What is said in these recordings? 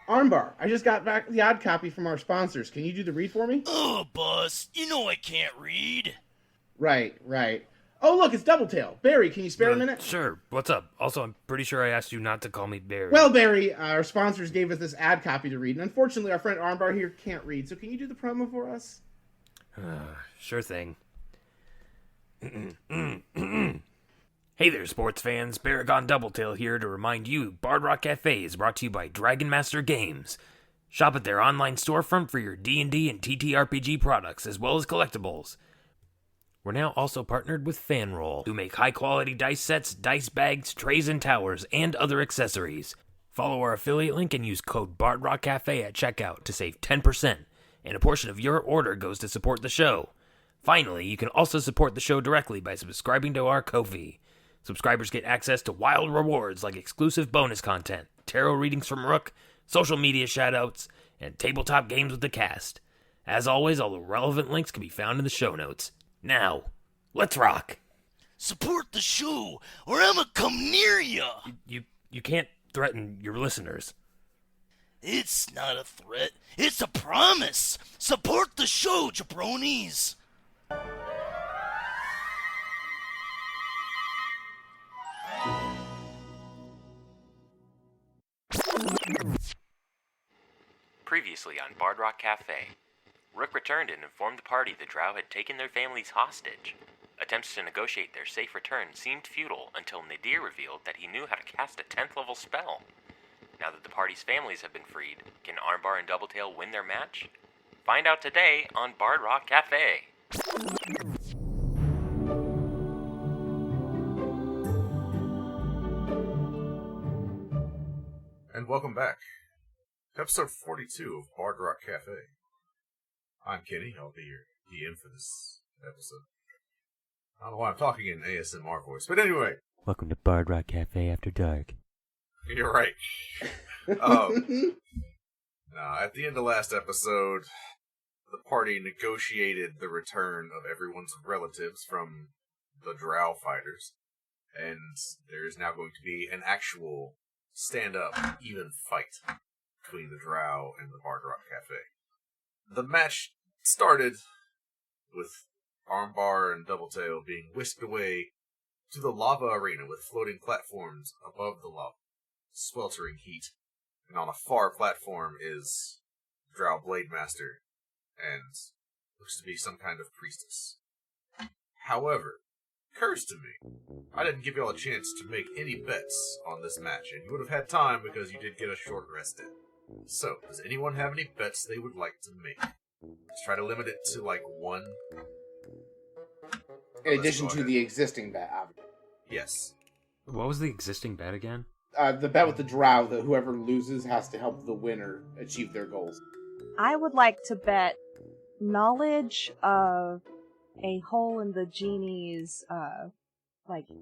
Armbar, I just got back the odd copy from our sponsors. Can you do the read for me? Oh, boss, you know I can't read. Right. Oh, look, it's Doubletail. Barry, can you spare a minute? Sure. What's up? Also, I'm pretty sure I asked you not to call me Barry. Well, Barry, our sponsors gave us this ad copy to read, and unfortunately our friend Armbar here can't read, so can you do the promo for us? Sure thing. Hey there, sports fans. Paragon Doubletail here to remind you Bard Rock Cafe is brought to you by Dragon Master Games. Shop at their online storefront for your D&D and TTRPG products, as well as collectibles. We're now also partnered with Fanroll, who make high-quality dice sets, dice bags, trays, and towers, and other accessories. Follow our affiliate link and use code BardRockCafe at checkout to save 10%, and a portion of your order goes to support the show. Finally, you can also support the show directly by subscribing to our Ko-fi. Subscribers get access to wild rewards like exclusive bonus content, tarot readings from Rook, social media shoutouts, and tabletop games with the cast. As always, all the relevant links can be found in the show notes. Now, let's rock! Support the show, or I'ma come near ya! You can't threaten your listeners. It's not a threat, it's a promise! Support the show, jabronis! Previously on Bard Rock Cafe, Rook returned and informed the party the Drow had taken their families hostage. Attempts to negotiate their safe return seemed futile until Nadir revealed that he knew how to cast a 10th level spell. Now that the party's families have been freed, can Armbar and Doubletail win their match? Find out today on Bard Rock Cafe. And welcome back to episode 42 of Bard Rock Cafe. I'm Kenny, I'll be your DM for this episode. I don't know why I'm talking in ASMR voice, but anyway. Welcome to Bard Rock Cafe After Dark. You're right. Now, at the end of last episode, the party negotiated the return of everyone's relatives from the Drow fighters, and there is now going to be an actual stand-up, even fight between the Drow and the Bard Rock Cafe. The match started with Armbar and Doubletail being whisked away to the lava arena with floating platforms above the lava, sweltering heat. And on a far platform is Drow Blade Master and looks to be some kind of priestess. However, it occurs to me, I didn't give y'all a chance to make any bets on this match, and you would have had time because you did get a short rest in. So, does anyone have any bets they would like to make? Let's try to limit it to, one. In addition to the existing bet, obviously. Yes. What was the existing bet again? The bet with the Drow, that whoever loses has to help the winner achieve their goals. I would like to bet knowledge of a hole in the genie's,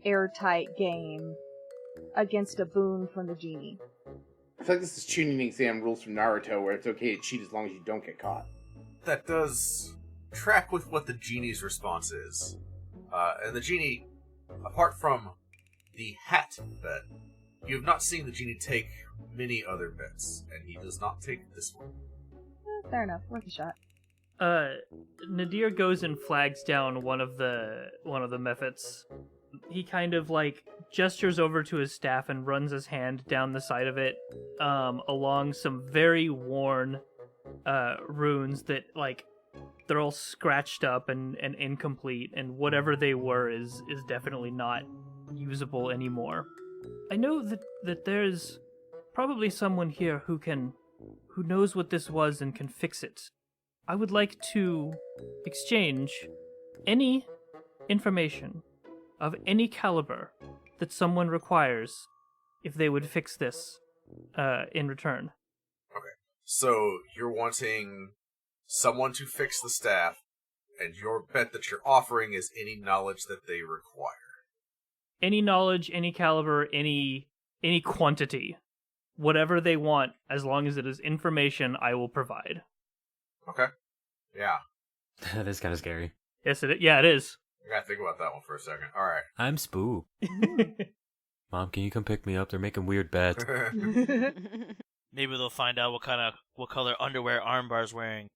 airtight game against a boon from the genie. I feel like this is tuning exam rules from Naruto, where it's okay to cheat as long as you don't get caught. That does track with what the genie's response is. And the genie, apart from the hat bet, you have not seen the genie take many other bets, and he does not take this one. Fair enough, worth a shot. Nadir goes and flags down one of the mephits. He kind of gestures over to his staff and runs his hand down the side of it, along some very worn runes that they're all scratched up and incomplete, and whatever they were is definitely not usable anymore. I know that there's probably someone here who knows what this was and can fix it. I would like to exchange any information of any caliber that someone requires if they would fix this in return. Okay. So you're wanting someone to fix the staff, and your bet that you're offering is any knowledge that they require. Any knowledge, any caliber, any quantity. Whatever they want, as long as it is information, I will provide. Okay. Yeah. That is kind of scary. Yes, it is. I gotta think about that one for a second. All right. I'm spooked. Mom, can you come pick me up? They're making weird bets. Maybe they'll find out what color underwear Armbar's wearing.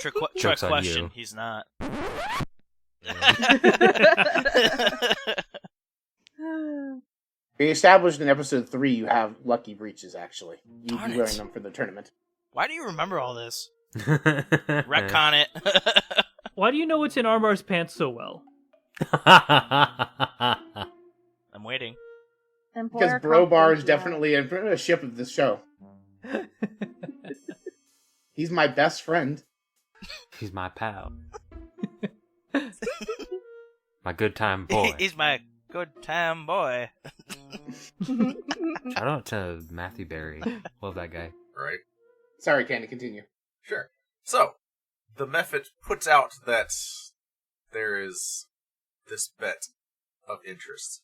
Trick Joke's on question, you. he's not. We established in episode 3 you have lucky breeches, actually. You'd Darn be it. wearing them for the tournament. Why do you remember all this? Retcon it. Why do you know what's in Armbar's pants so well? I'm waiting. Employer Because Bro Bar is confidentiality. definitely a ship of this show. He's my best friend. He's my pal. My good time boy. He's my good time boy. Shout out to Matthew Berry. Love that guy. Right? Sorry, Candy, continue. Sure. So, the Mephit puts out that there is this bet of interest.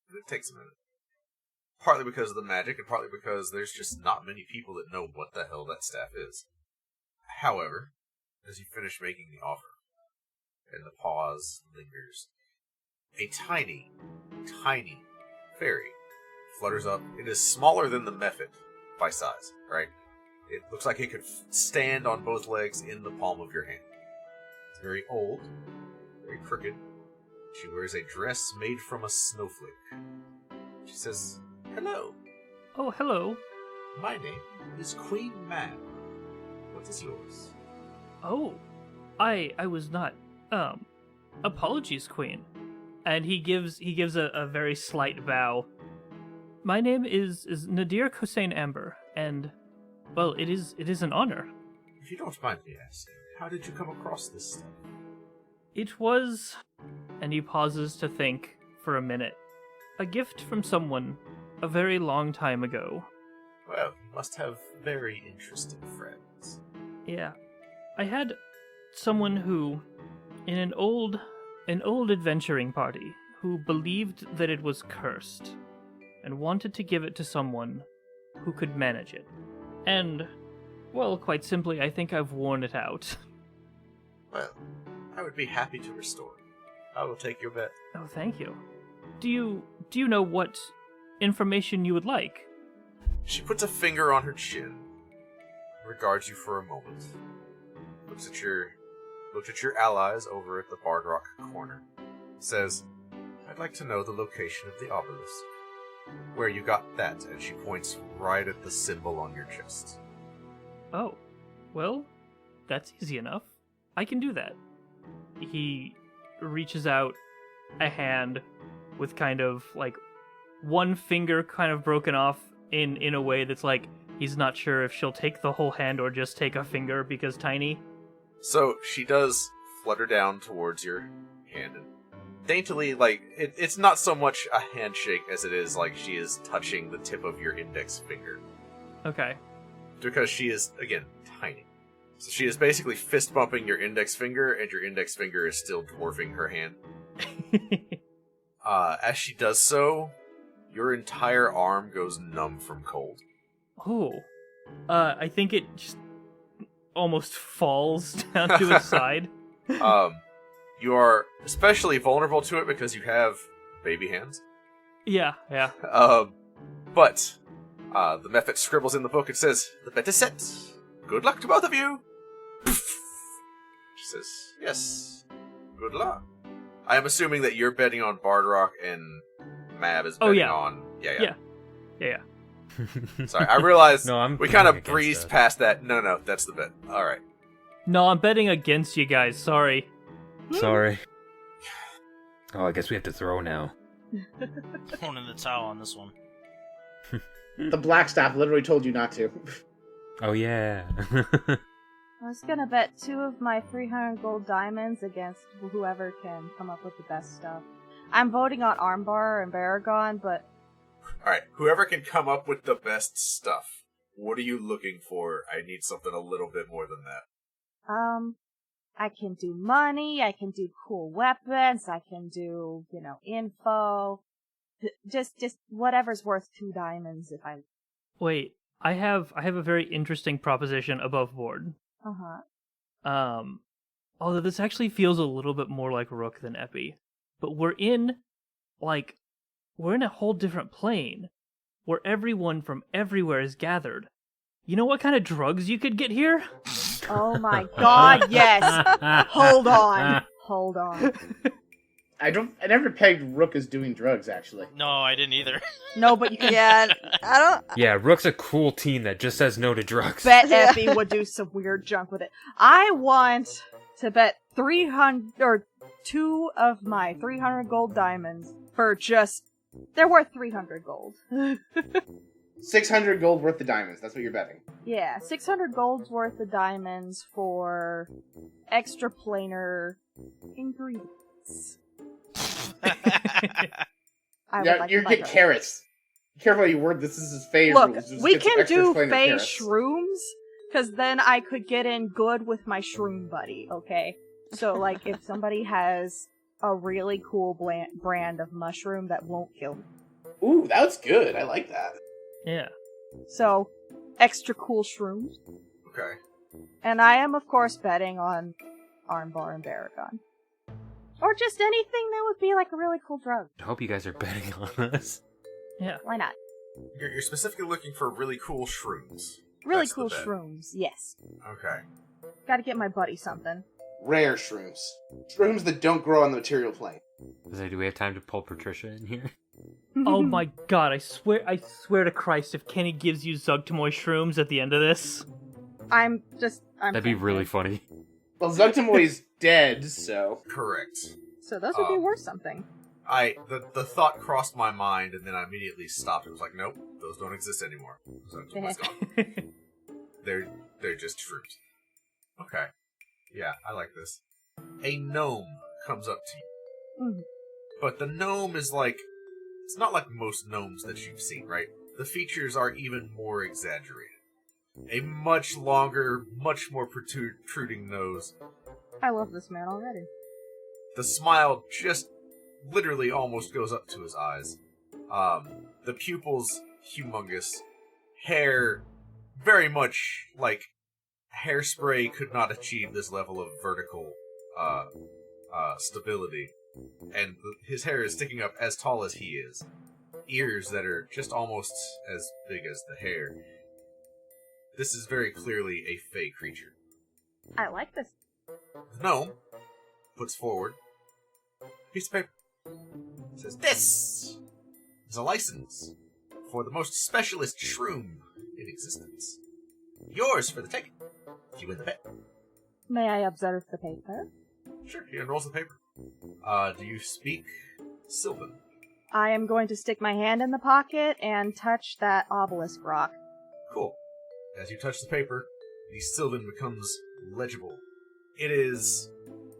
And it takes a minute. Partly because of the magic, and partly because there's just not many people that know what the hell that staff is. However, as you finish making the offer, and the pause lingers, a tiny, tiny fairy flutters up. It is smaller than the Mephit by size, right? It looks like it could stand on both legs in the palm of your hand. It's very old, very crooked. She wears a dress made from a snowflake. She says, "Hello, Oh, hello. my name is Queen Mab. What is yours?" Oh, I was not. Apologies, Queen. And he gives a very slight bow. My name is Nadir Hussein Amber, and well, it is an honor. If you don't mind me asking, how did you come across this stuff? It was, and he pauses to think for a minute, a gift from someone a very long time ago. Well, you must have very interesting friends. Yeah. I had someone who, in an old adventuring party, who believed that it was cursed, and wanted to give it to someone who could manage it. And, well, quite simply, I think I've worn it out. Well, I would be happy to restore it. I will take your bet. Oh, thank you. Do you know what information you would like? She puts a finger on her chin, regards you for a moment, looks at your allies over at the Bard Rock corner, says, "I'd like to know the location of the obelisk. Where you got that," and she points right at the symbol on your chest. Oh, well, that's easy enough. I can do that. He reaches out a hand with kind of like one finger kind of broken off in a way that's like he's not sure if she'll take the whole hand or just take a finger because tiny. So she does flutter down towards your hand and daintily, like, it's not so much a handshake as it is like she is touching the tip of your index finger. Okay. Because she is, again, tiny. So she is basically fist bumping your index finger, and your index finger is still dwarfing her hand. As she does so, your entire arm goes numb from cold. Oh. I think it just almost falls down to its side. You are especially vulnerable to it because you have baby hands. Yeah. But the Mephit scribbles in the book and says, "The bet is set. Good luck to both of you." She says, "Yes, good luck." I am assuming that you're betting on Bard Rock and Mab is betting on... Yeah. Sorry, I realized No, we kind of against breezed that. past that. No, that's the bet. Alright. No, I'm betting against you guys. Sorry. Sorry. Oh, I guess we have to throw now. Throwing in the towel on this one. The Blackstaff literally told you not to. Oh, yeah. I was gonna bet 2 of my 300 gold diamonds against whoever can come up with the best stuff. I'm voting on Armbar and Baragon, but Alright, whoever can come up with the best stuff, what are you looking for? I need something a little bit more than that. I can do money, I can do cool weapons, I can do, info. Just whatever's worth 2 diamonds if I... Wait, I have a very interesting proposition above board. Uh-huh. Although this actually feels a little bit more like Rook than Epi. But we're in a whole different plane where everyone from everywhere is gathered. You know what kind of drugs you could get here? Oh my god, yes! Hold on. I never pegged Rook as doing drugs, actually. No, I didn't either. No, but you can. Yeah, I don't. Yeah, Rook's a cool teen that just says no to drugs. Bet Effie would do some weird junk with it. I want to bet 300 or 2 of my 300 gold diamonds for just. They're worth 300 gold. 600 gold worth of diamonds. That's what you're betting. Yeah, 600 gold's worth of diamonds for extra planar ingredients. You get carrots. Careful how you word this. This is Faye Look, rules. we can do Faye shrooms, because then I could get in good with my shroom buddy, okay? So, like, if somebody has a really cool brand of mushroom that won't kill me. Ooh, that's good. I like that. Yeah. So, extra cool shrooms. Okay. And I am, of course, betting on Armbar and Baragon. Or just anything that would be like a really cool drug. I hope you guys are betting on us. Yeah. Why not? You're specifically looking for really cool shrooms. Really That's cool the bet. shrooms, yes. Okay. Gotta get my buddy something. Rare shrooms. Shrooms that don't grow on the material plane. Do we have time to pull Patricia in here? Oh my god, I swear to Christ, if Kenny gives you Zugtamoy shrooms at the end of this. I'm That'd be really funny. Well, Zugtamoy's dead, so... Correct. So those would be worth something. The thought crossed my mind, and then I immediately stopped. It was like, nope, those don't exist anymore. Zugtamoy's gone. They're just shrooms. Okay. Yeah, I like this. A gnome comes up to you. Mm-hmm. But the gnome is like... It's not like most gnomes that you've seen, right? The features are even more exaggerated. A much longer, much more protruding nose. I love this man already. The smile just literally almost goes up to his eyes. The pupils, humongous. Hair, very much like hairspray could not achieve this level of vertical stability. And his hair is sticking up as tall as he is. Ears that are just almost as big as the hair. This is very clearly a fey creature. I like this. The gnome puts forward a piece of paper. It says, "This is a license for the most specialist shroom in existence. Yours for the taking, if you win the bet." May I observe the paper? Sure, he unrolls the paper. Do you speak Sylvan? I am going to stick my hand in the pocket and touch that obelisk rock. Cool. As you touch the paper, the Sylvan becomes legible. It is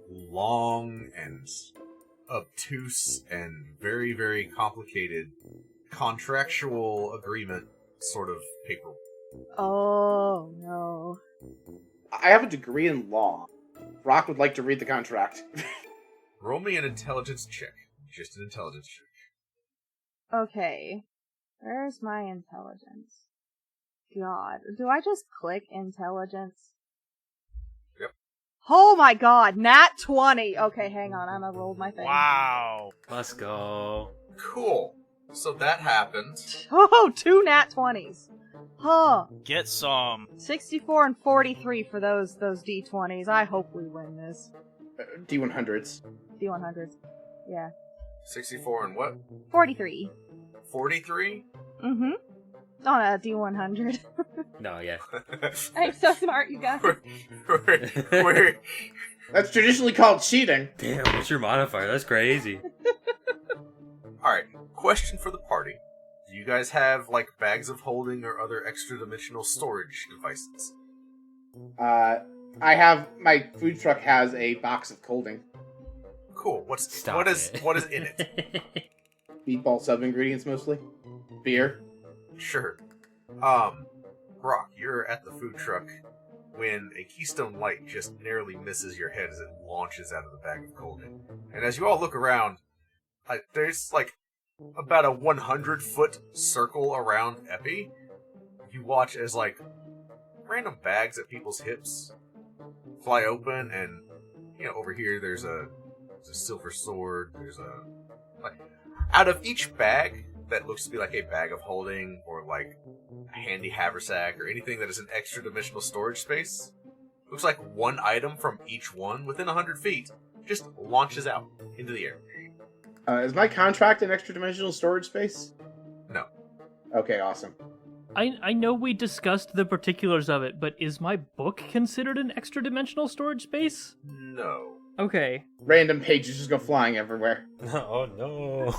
long and obtuse and very, very complicated contractual agreement sort of paper. Oh, no. I have a degree in law. Rock would like to read the contract. Roll me an intelligence check. Just an intelligence check. Okay. Where's my intelligence? God. Do I just click intelligence? Yep. Oh my god, nat 20! Okay, hang on, I'm gonna roll my thing. Wow. Let's go. Cool. So that happened. Oh, 2 nat 20s. Huh. Get some. 64 and 43 for those D20s. I hope we win this. D100s. D100s. Yeah. 64 and what? 43. 43? Mm-hmm. On a D100. No, yeah. I'm so smart, you guys. We're That's traditionally called cheating. Damn, what's your modifier? That's crazy. Alright, question for the party. Do you guys have, like, bags of holding or other extra-dimensional storage devices? I have... My food truck has a box of colding. Cool. What is in it? Meatball sub-ingredients, mostly. Beer. Sure. Brock, you're at the food truck when a keystone light just narrowly misses your head as it launches out of the bag of colding. And as you all look around, there's, like, about a 100-foot circle around Epi. You watch as, like, random bags at people's hips fly open and over here there's a silver sword. There's out of each bag that looks to be like a bag of holding or like a handy haversack or anything that is an extra dimensional storage space, looks like one item from each one within 100 feet just launches out into the air. Is my contract an extra dimensional storage space? No. Okay, awesome. I know we discussed the particulars of it, but is my book considered an extra dimensional storage space? No. Okay. Random pages just go flying everywhere. Oh no.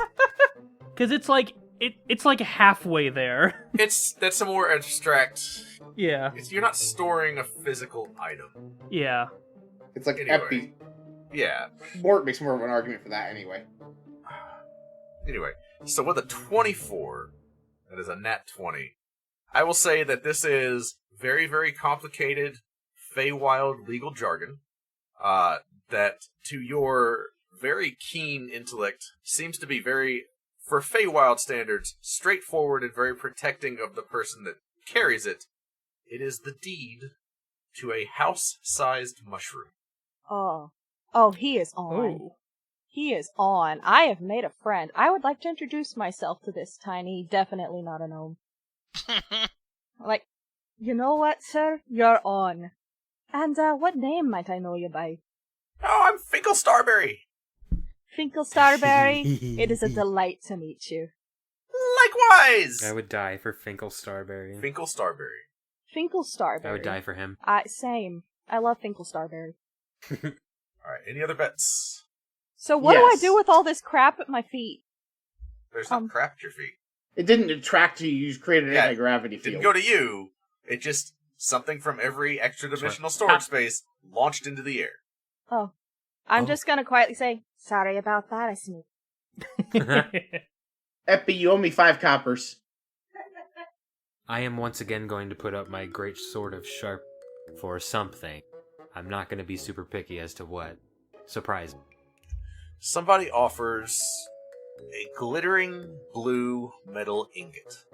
Because it's like halfway there. That's a more abstract. Yeah. You're not storing a physical item. Yeah. It's like Anyway. Epi. Yeah. Mort makes more of an argument for that anyway. Anyway, so with a 24, that is a nat 20, I will say that this is very, very complicated Feywild legal jargon that, to your very keen intellect, seems to be very, for Feywild standards, straightforward and very protecting of the person that carries it. It is the deed to a house-sized mushroom. Oh, he is on. Oh. He is on. I have made a friend. I would like to introduce myself to this tiny, definitely not a gnome. Like, you know what, sir? You're on. And, what name might I know you by? Oh, I'm Finkel Starberry! Finkel Starberry, it is a delight to meet you. Likewise! I would die for Finkel Starberry. Finkel Starberry. Finkel Starberry. I would die for him. Same. I love Finkel Starberry. Alright, any other bets? So what do I Yes. do with all this crap at my feet? There's no crap at your feet. It didn't attract you, you just created an Yeah, anti-gravity It field. didn't go to you. It just, something from every extra dimensional storage space launched into the air. Oh. I'm Oh. just gonna quietly say, sorry about that, I sneak. Epi, you owe me 5 coppers. I am once again going to put up my great sword of sharp for something. I'm not going to be super picky as to what. Surprise. Somebody offers a glittering blue metal ingot.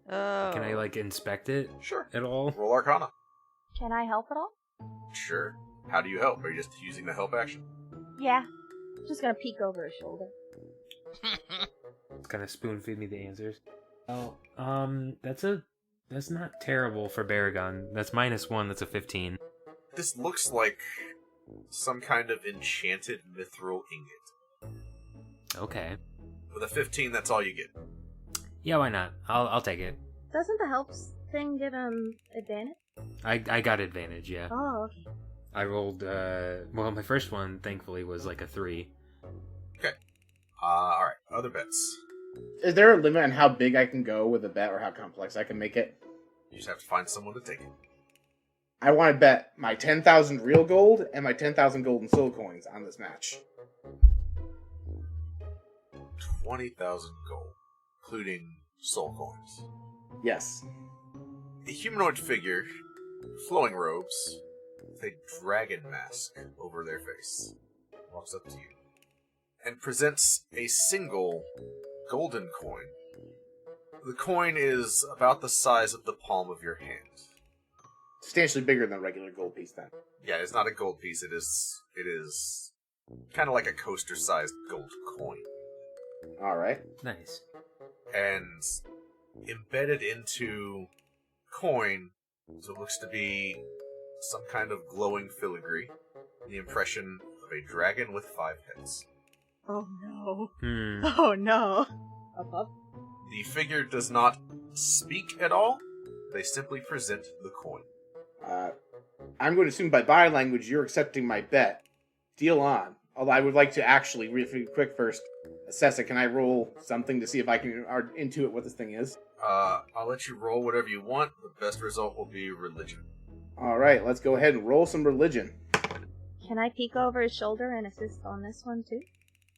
Oh. Can I, like, inspect it Sure. at all? Roll Arcana. Can I help at all? Sure. How do you help? Are you just using the help action? Yeah. Just gonna peek over his shoulder. It's gonna spoon feed me the answers. Oh, that's not terrible for Baragon. That's -1, that's a 15. This looks like some kind of enchanted mithril ingot. Okay. With a 15, that's all you get. Yeah, why not? I'll take it. Doesn't the helps thing give him advantage? I got advantage, yeah. Oh, okay. I rolled, well, my first one, thankfully, was like a 3. Okay. Alright. Other bets. Is there a limit on how big I can go with a bet or how complex I can make it? You just have to find someone to take it. I want to bet my 10,000 real gold and my 10,000 gold and soul coins on this match. 20,000 gold, including soul coins. Yes. A humanoid figure, flowing robes, with a dragon mask over their face, walks up to you and presents a single golden coin. The coin is about the size of the palm of your hand. Substantially bigger than a regular gold piece then. Yeah, it's not a gold piece. It is kind of like a coaster-sized gold coin. Alright. Nice. And embedded into coin, so it looks to be some kind of glowing filigree. The impression of a dragon with 5 heads. Oh no. Hmm. Oh no. Up. The figure does not speak at all. They simply present the coin. I'm going to assume by body language you're accepting my bet. Deal on. Although I would like to actually, really quick first, assess it. Can I roll something to see if I can intuit what this thing is? I'll let you roll whatever you want. The best result will be religion. Alright, let's go ahead and roll some religion. Can I peek over his shoulder and assist on this one too?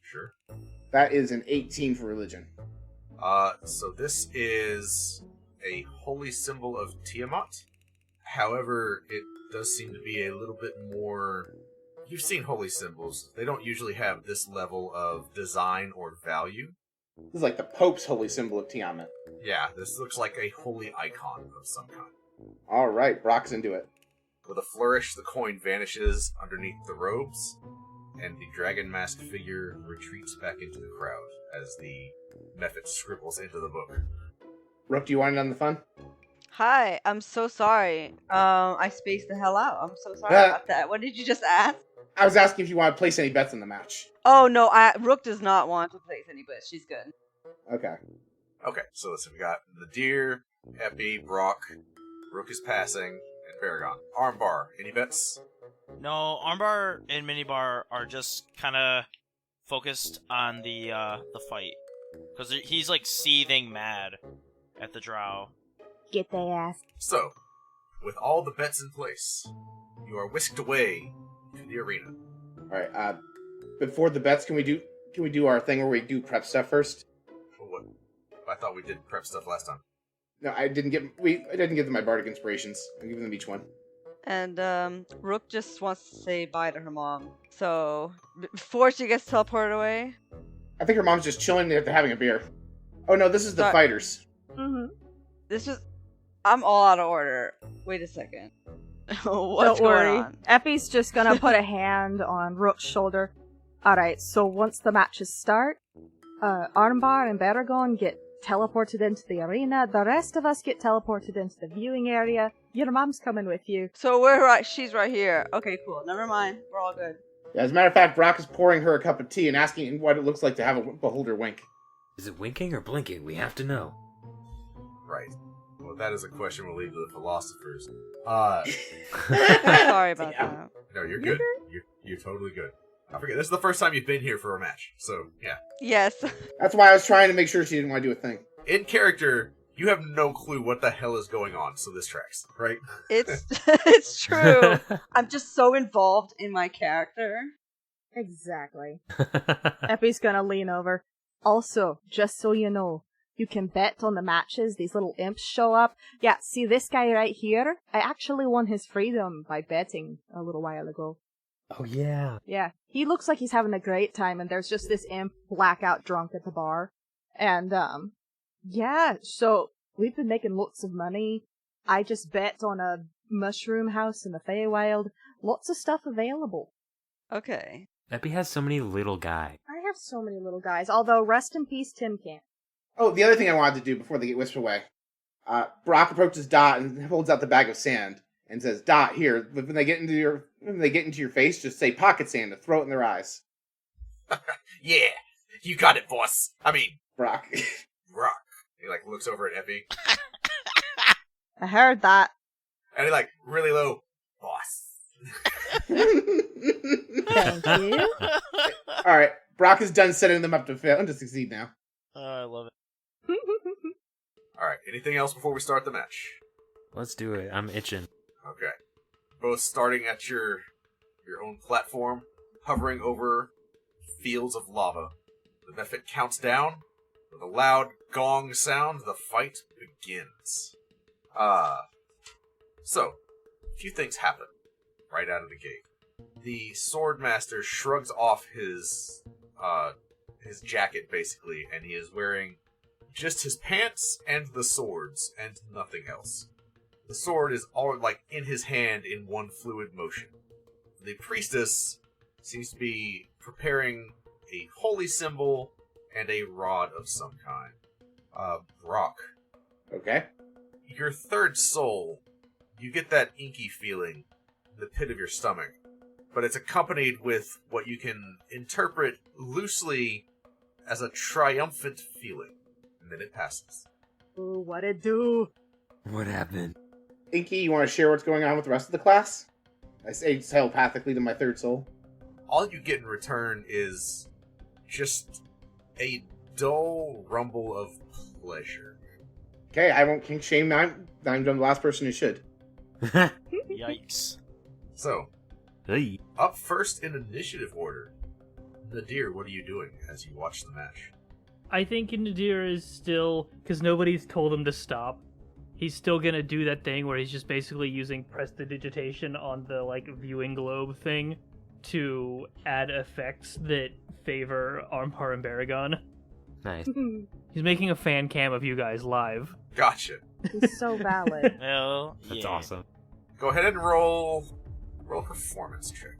Sure. That is an 18 for religion. So this is a holy symbol of Tiamat. However, it does seem to be a little bit more... You've seen holy symbols. They don't usually have this level of design or value. This is like the Pope's holy symbol of Tiamat. Yeah, this looks like a holy icon of some kind. Alright, Brock's into it. With a flourish, the coin vanishes underneath the robes, and the dragon mask figure retreats back into the crowd as the method scribbles into the book. Rook, do you want in on the fun? Hi, I'm so sorry. I spaced the hell out. I'm so sorry about that. What did you just ask? I was asking if you want to place any bets in the match. Oh no, Rook does not want to place any bets. She's good. Okay. Okay, so listen, we got Nadir, Epi, Brock, Rook is passing, and Baragon. Armbar, any bets? No, Armbar and Minibar are just kind of focused on the fight. Because he's like seething mad at the Drow. Get their ass. So, with all the bets in place, you are whisked away to the arena. Alright, before the bets, can we do our thing where we do prep stuff first? For what? I thought we did prep stuff last time. No, I didn't give them my bardic inspirations. I'm giving them each one. And Rook just wants to say bye to her mom. So before she gets teleported away. I think her mom's just chilling after having a beer. Oh no, this is the fighters. Mm-hmm. I'm all out of order. Wait a second. What's Don't going worry. on? Epi's just gonna put a hand on Rook's shoulder. Alright, so once the matches start, Armbar and Baragon get teleported into the arena. The rest of us get teleported into the viewing area. Your mom's coming with you. So we're right. She's right here. Okay, cool. Never mind. We're all good. Yeah, as a matter of fact, Brock is pouring her a cup of tea and asking what it looks like to have a beholder wink. Is it winking or blinking? We have to know. Right. Well, that is a question we'll leave to the philosophers. Sorry about that. No, you're good. You're totally good. I forget, this is the first time you've been here for a match, so, yeah. Yes. That's why I was trying to make sure she didn't want to do a thing. In character, you have no clue what the hell is going on, so this tracks, right? It's true. I'm just so involved in my character. Exactly. Epi's gonna lean over. Also, just so you know, you can bet on the matches. These little imps show up. Yeah, see this guy right here? I actually won his freedom by betting a little while ago. Oh, yeah. Yeah, he looks like he's having a great time, and there's just this imp blackout drunk at the bar. And, yeah, so we've been making lots of money. I just bet on a mushroom house in the Feywild. Lots of stuff available. Okay. Epi has so many little guys. I have so many little guys, although rest in peace, Tim can't. Oh, the other thing I wanted to do before they get whisked away. Brock approaches Dot and holds out the bag of sand and says, "Dot, here. When they get into your face, just say pocket sand and throw it in their eyes." Yeah, you got it, boss. I mean, Brock. Rock. He looks over at Epi, I heard that. and he really low, boss. Thank you. All right, Brock is done setting them up to fail and to succeed now. I love it. All right, anything else before we start the match? Let's do it. I'm itching. Okay. Both starting at your own platform, hovering over fields of lava. The method counts down. With a loud gong sound, the fight begins. So, a few things happen right out of the gate. The Swordmaster shrugs off his jacket, basically, and he is wearing just his pants and the swords, and nothing else. The sword is all, in his hand in one fluid motion. The priestess seems to be preparing a holy symbol and a rod of some kind. Brock. Okay. Your third soul, you get that inky feeling in the pit of your stomach, but it's accompanied with what you can interpret loosely as a triumphant feeling, and then it passes. Ooh, what'd it do? What happened? Inky, you want to share what's going on with the rest of the class? I say telepathically to my third soul. All you get in return is just a dull rumble of pleasure. Okay, I won't kink shame. I'm the last person who should. Yikes. So, Hey. up first in initiative order, Nadir, what are you doing as you watch the match? I think Nadir is still, because nobody's told him to stop, he's still gonna do that thing where he's just basically using prestidigitation on the, viewing globe thing to add effects that favor Armbar and Baragon. Nice. He's making a fan cam of you guys live. Gotcha. He's so valid. Hell yeah. That's awesome. Go ahead and roll a performance check.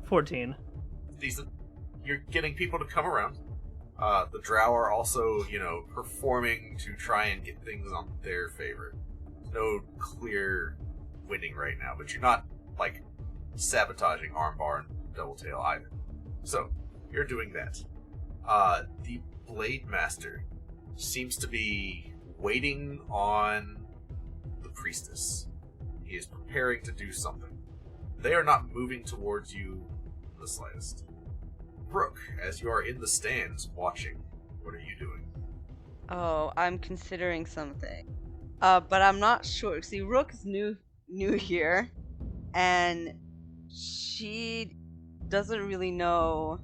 14. decent. You're getting people to come around. The Drow are also, performing to try and get things on their favor. No clear winning right now, but you're not, sabotaging Armbar and Doubletail either. So, you're doing that. The Blade Master seems to be waiting on the Priestess. He is preparing to do something. They are not moving towards you the slightest. Rook, as you are in the stands watching, what are you doing? Oh, I'm considering something. But I'm not sure. See, Rook is new here, and she doesn't really know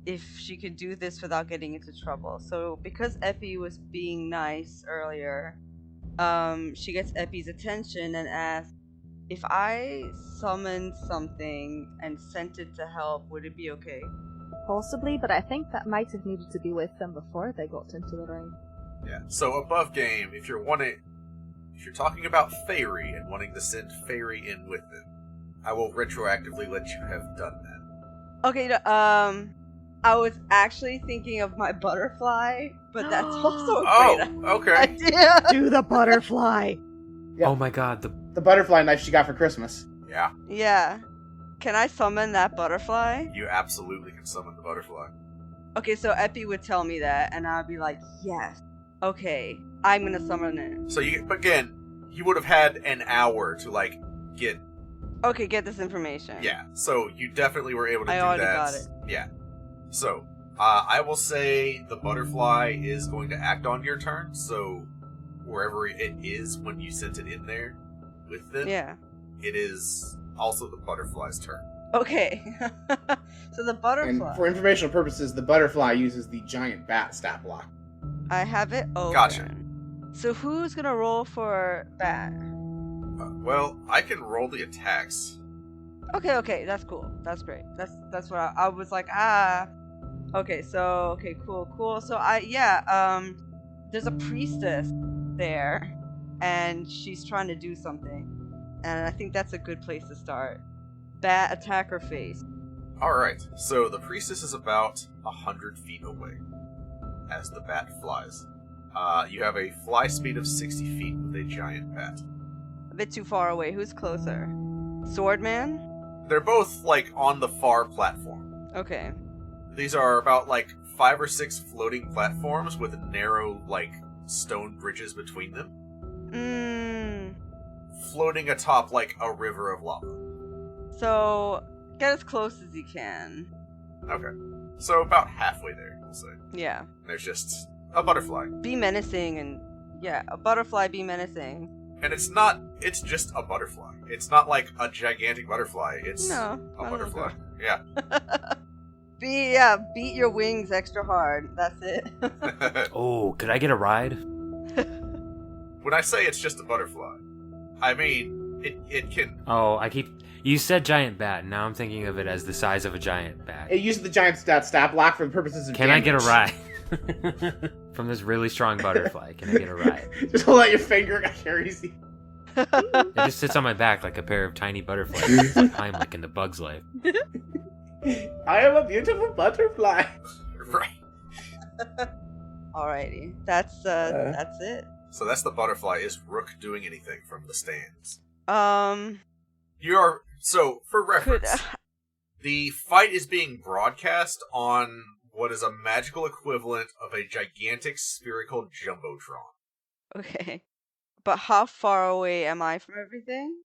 if she could do this without getting into trouble. So because Epi was being nice earlier, she gets Epi's attention and asks, if I summoned something and sent it to help, would it be okay? Possibly, but I think that might have needed to be with them before they got into the ring. Yeah. So above game, if you're talking about Fairy and wanting to send Fairy in with them, I will retroactively let you have done that. Okay. I was actually thinking of my butterfly, but that's also a great okay. idea. Do the butterfly. Yep. Oh my god, The butterfly knife she got for Christmas. Yeah. Yeah. Can I summon that butterfly? You absolutely can summon the butterfly. Okay, so Epi would tell me that, and I'd be like, yes. Okay, I'm gonna summon it. So you would have had an hour to get. Okay, get this information. Yeah. So you definitely were able to I do already that. got it. Yeah. So I will say the butterfly is going to act on your turn. So wherever it is when you sent it in there with it, Yeah. it is also the butterfly's turn. Okay. So the butterfly. And for informational purposes, the butterfly uses the giant bat stat block. I have it open. Gotcha. So who's gonna roll for bat? Well, I can roll the attacks. Okay, that's cool. That's great. That's what I was like. Okay, so cool. So there's a priestess there, and she's trying to do something, and I think that's a good place to start. Bat, attack her face. Alright, so the priestess is about 100 feet away as the bat flies. You have a fly speed of 60 feet with a giant bat. A bit too far away. Who's closer? Swordman? They're both, on the far platform. Okay. These are about, 5 or 6 floating platforms with narrow, stone bridges between them. Floating atop, a river of lava. So, get as close as you can. Okay. So about halfway there, we'll say. Yeah. There's just a butterfly. Be menacing and... Yeah, a butterfly be menacing. And it's just a butterfly. It's not a gigantic butterfly. It's a butterfly. Yeah. Beat your wings extra hard. That's it. Oh, could I get a ride? When I say it's just a butterfly, I mean, it can... Oh, you said giant bat, now I'm thinking of it as the size of a giant bat. It uses the giant stat block for the purposes of Can damage. I get a ride? From this really strong butterfly, can I get a ride? Just hold out your finger, it carries you. It just sits on my back like a pair of tiny butterflies, like Heimlich in The Bug's Life. I am a beautiful butterfly. Right. Alrighty. That's it. So that's the butterfly. Is Rook doing anything from the stands? So, for reference, the fight is being broadcast on what is a magical equivalent of a gigantic spherical jumbotron. Okay. But how far away am I from everything?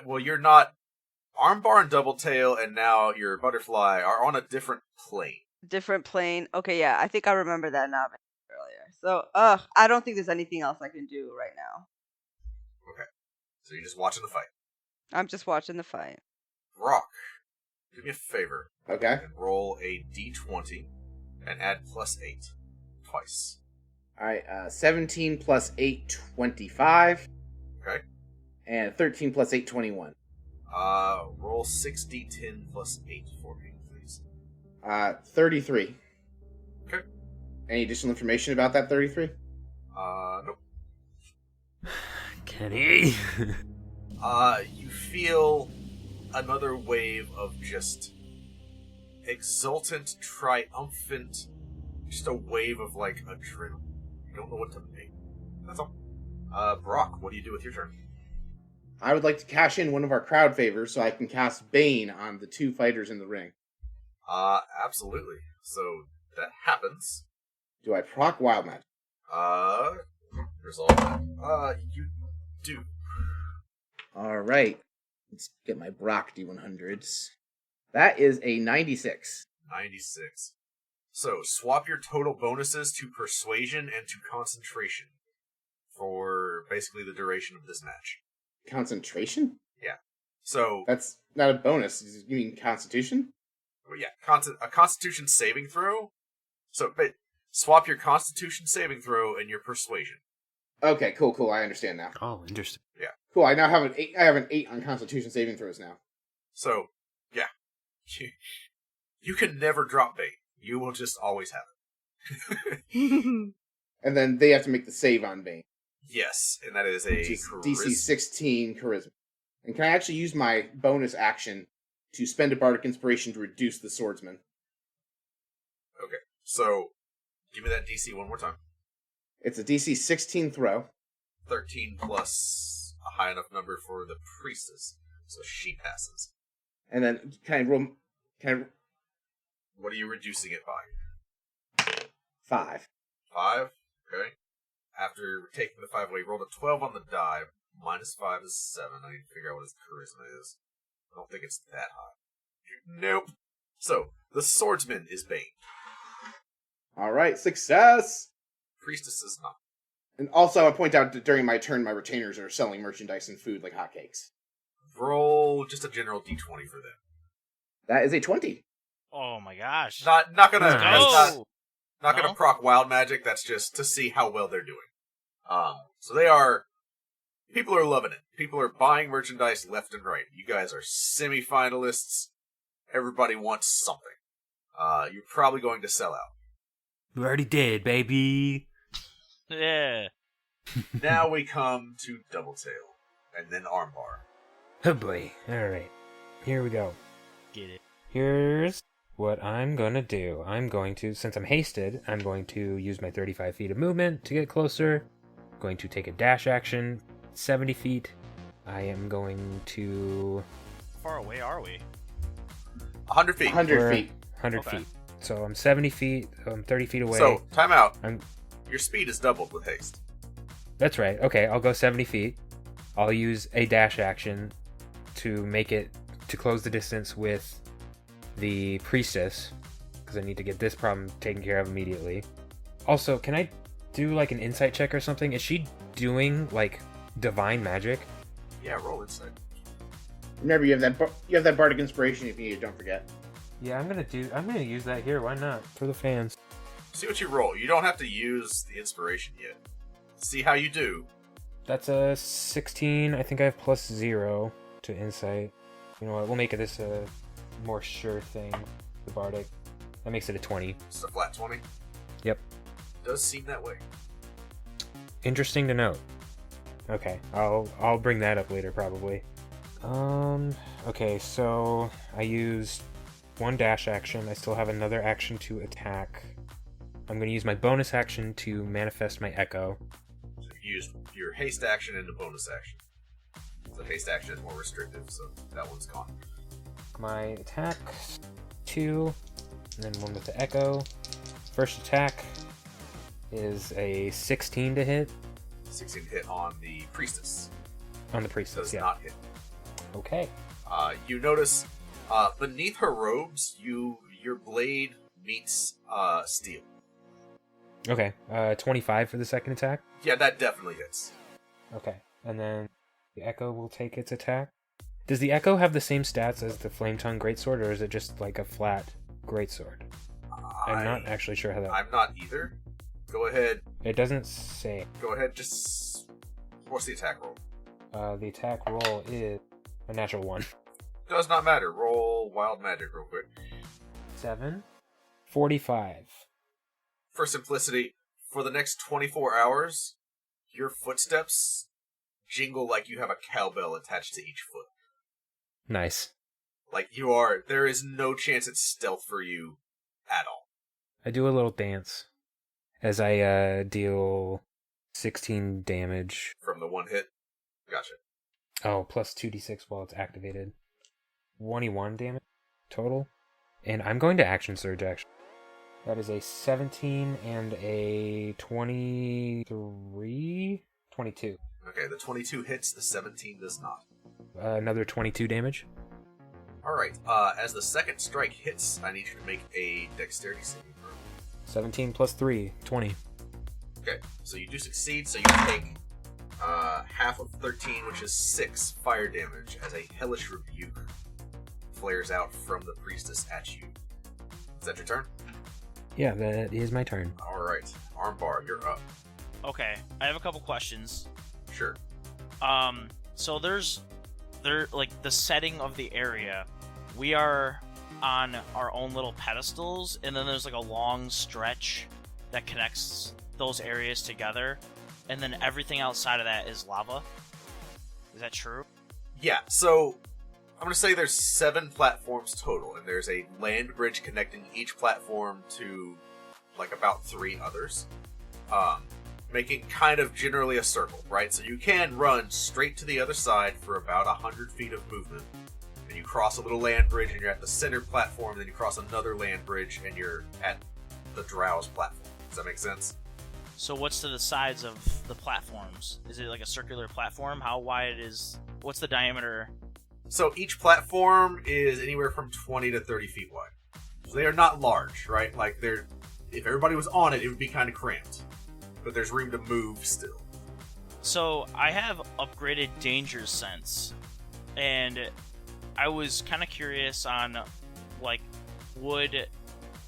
Well, you're not... Armbar and Doubletail and now your butterfly are on a different plane. Different plane. Okay, yeah. I think I remember that now earlier. So, I don't think there's anything else I can do right now. Okay. So you're just watching the fight. I'm just watching the fight. Rock, do me a favor. Okay. And roll a d20 and add +8 twice. Alright, 17 plus 8, 25. Okay. And 13 plus 8, 21. Roll 6d10 plus 8 for me, please. 33. Okay. Any additional information about that 33? Nope. Kenny? You feel another wave of just exultant, triumphant, just a wave of, like, adrenaline. You don't know what to make. That's all. Brock, what do you do with your turn? I would like to cash in one of our crowd favors so I can cast Bane on the 2 fighters in the ring. Absolutely. So, that happens. Do I proc Wild Magic? Resolve that. You do. Alright. Let's get my Brock D100s. That is a 96. 96. So, swap your total bonuses to Persuasion and to Concentration for basically the duration of this match. Concentration? Yeah. So... That's not a bonus. You mean Constitution? Well, yeah, a Constitution saving throw. So, but swap your Constitution saving throw and your Persuasion. Okay, cool. I understand now. Oh, interesting. Yeah. Cool. I now have an 8. I have an 8 on Constitution saving throws now. So, yeah, you can never drop bait. You will just always have it. And then they have to make the save on Bane. Yes, and that is a DC 16 Charisma. And can I actually use my bonus action to spend a Bardic Inspiration to reduce the swordsman? Okay, so give me that DC one more time. It's a DC 16 throw. 13 plus a high enough number for the priestess, so she passes. And then What are you reducing it by? 5. 5? Okay. After taking the 5 away, rolled a 12 on the die. Minus 5 is 7. I need to figure out what his charisma is. I don't think it's that high. Nope. So, the swordsman is Bane. Alright, success! Priestess is not. And also, I point out that during my turn, my retainers are selling merchandise and food like hotcakes. Roll just a general d20 for them. That is a 20. Oh my gosh. Not gonna Nice. that's Go! not No? gonna proc wild magic. That's just to see how well they're doing. So they are. People are loving it. People are buying merchandise left and right. You guys are semi-finalists. Everybody wants something. You're probably going to sell out. You already did, baby. Yeah. Now we come to Doubletail, and then Armbar. Oh boy. Alright. Here we go. Get it. Here's what I'm gonna do. Since I'm hasted, I'm going to use my 35 feet of movement to get closer. I'm going to take a dash action, 70 feet. I am going to... How far away are we? 100 feet. 100 feet. 100 Okay. feet. So I'm 70 feet, I'm 30 feet away. So, time out. I'm... Your speed is doubled with haste. That's right. Okay, I'll go 70 feet. I'll use a dash action to make it, to close the distance with the priestess, because I need to get this problem taken care of immediately. Also, can I do like an insight check or something? Is she doing like divine magic? Yeah, roll insight. Remember, you have that Bardic Inspiration if you need it, don't forget. Yeah, I'm gonna use that here. Why not? For the fans. See what you roll. You don't have to use the inspiration yet. See how you do. That's a 16. I think I have plus 0 to insight. You know what? We'll make this a more sure thing. The bardic. That makes it a 20. Just a flat 20. Yep. Does seem that way. Interesting to note. Okay, I'll bring that up later probably. Okay, so I used one dash action. I still have another action to attack. I'm going to use my bonus action to manifest my echo. So you used your haste action and a bonus action. The haste action is more restrictive, so that one's gone. My attack, 2, and then one with the echo. First attack is a 16 to hit. 16 hit on the priestess. On the priestess, Does yeah. not hit. Okay. You notice beneath her robes, your blade meets steel. Okay, 25 for the second attack. Yeah, that definitely hits. Okay, and then the echo will take its attack. Does the echo have the same stats as the flame tongue greatsword, or is it just like a flat greatsword? I'm not actually sure how that. I'm not either. Go ahead. It doesn't say. Go ahead. Just what's the attack roll? The attack roll is a natural 1. Does not matter. Roll wild magic real quick. 7. 45. For simplicity, for the next 24 hours, your footsteps jingle like you have a cowbell attached to each foot. Nice. Like, there is no chance it's stealth for you at all. I do a little dance as I deal 16 damage. From the one hit? Gotcha. Oh, plus 2d6 while it's activated. 21 damage total. And I'm going to Action Surge, actually. That is a 17 and a 23? 22. Okay, the 22 hits, the 17 does not. Another 22 damage. Alright, as the second strike hits, I need you to make a dexterity saving throw. 17 plus 3, 20. Okay, so you do succeed, so you take half of 13, which is 6 fire damage, as a hellish rebuke flares out from the priestess at you. Is that your turn? Yeah, that is my turn. Alright, Armbar, you're up. Okay, I have a couple questions. Sure. So there's like the setting of the area. We are on our own little pedestals, and then there's like a long stretch that connects those areas together, and then everything outside of that is lava. Is that true? Yeah, so I'm going to say there's 7 platforms total, and there's a land bridge connecting each platform to like about 3 others, making kind of generally a circle, right? So you can run straight to the other side for about 100 feet of movement, and you cross a little land bridge and you're at the center platform, then you cross another land bridge and you're at the Drow's platform. Does that make sense? So what's to the sides of the platforms? Is it like a circular platform? How wide is... What's the diameter? So each platform is anywhere from 20 to 30 feet wide. So they are not large, right? Like, if everybody was on it, it would be kind of cramped. But there's room to move still. So I have upgraded danger sense, and I was kind of curious on, like, would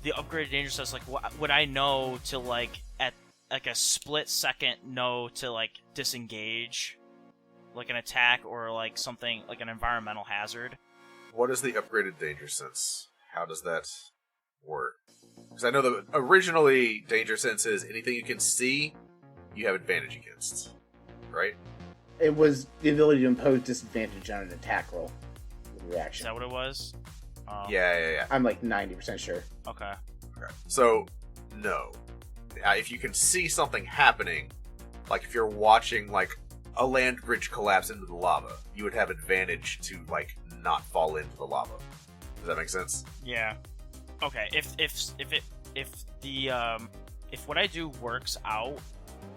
the upgraded danger sense, like, would I know to, like, at like a split second know to, like, disengage, like an attack or like something like an environmental hazard? What is the upgraded danger sense? How does that work? Because I know that originally danger sense is anything you can see, you have advantage against, right? It was the ability to impose disadvantage on an attack roll with Is reaction. that what it was? Yeah. I'm like 90% sure. Okay. So, no. If you can see something happening, like if you're watching like a land bridge collapse into the lava, you would have advantage to like not fall into the lava. Does that make sense? Yeah. Okay. If what I do works out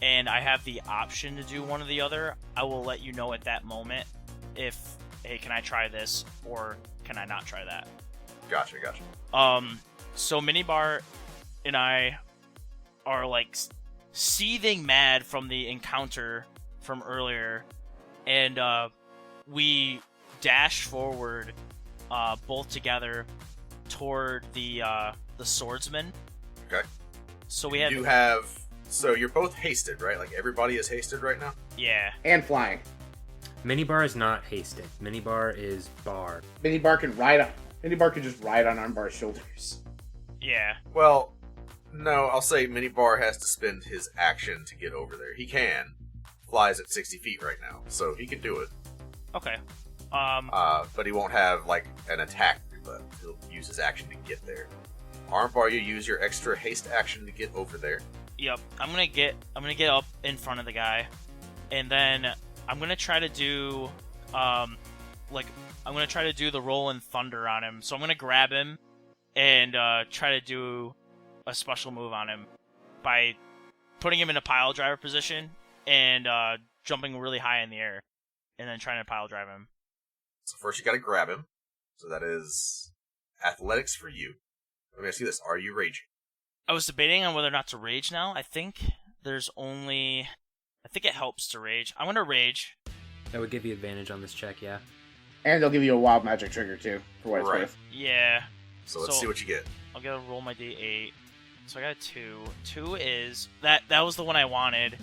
and I have the option to do one or the other, I will let you know at that moment if, hey, can I try this or can I not try that? Gotcha. So Minibar and I are like seething mad from the encounter from earlier, and we dash forward both together toward the swordsman. Okay. So so you're both hasted, right? Like everybody is hasted right now? Yeah. And flying. Minibar is not hasted. Minibar is bar. Minibar can just ride on Armbar's shoulders. Yeah. Well, no, I'll say Minibar has to spend his action to get over there. He can. Flies at 60 feet right now, so he can do it. Okay. But he won't have like an attack left. He'll use his action to get there. Armbar, you use your extra haste action to get over there. Yep. I'm gonna get up in front of the guy, and then I'm gonna try to do the rolling thunder on him. So I'm gonna grab him and try to do a special move on him by putting him in a pile driver position and jumping really high in the air, and then trying to pile drive him. So first you gotta grab him. So that is athletics for you. Let me ask you this. Are you raging? I was debating on whether or not to rage now. I think it helps to rage. I'm gonna rage. That would give you advantage on this check, yeah. And they'll give you a wild magic trigger too, for what it's Right. worth. Yeah. So let's see what you get. I'll gotta roll my D8. So I got a 2. 2 is... That was the one I wanted.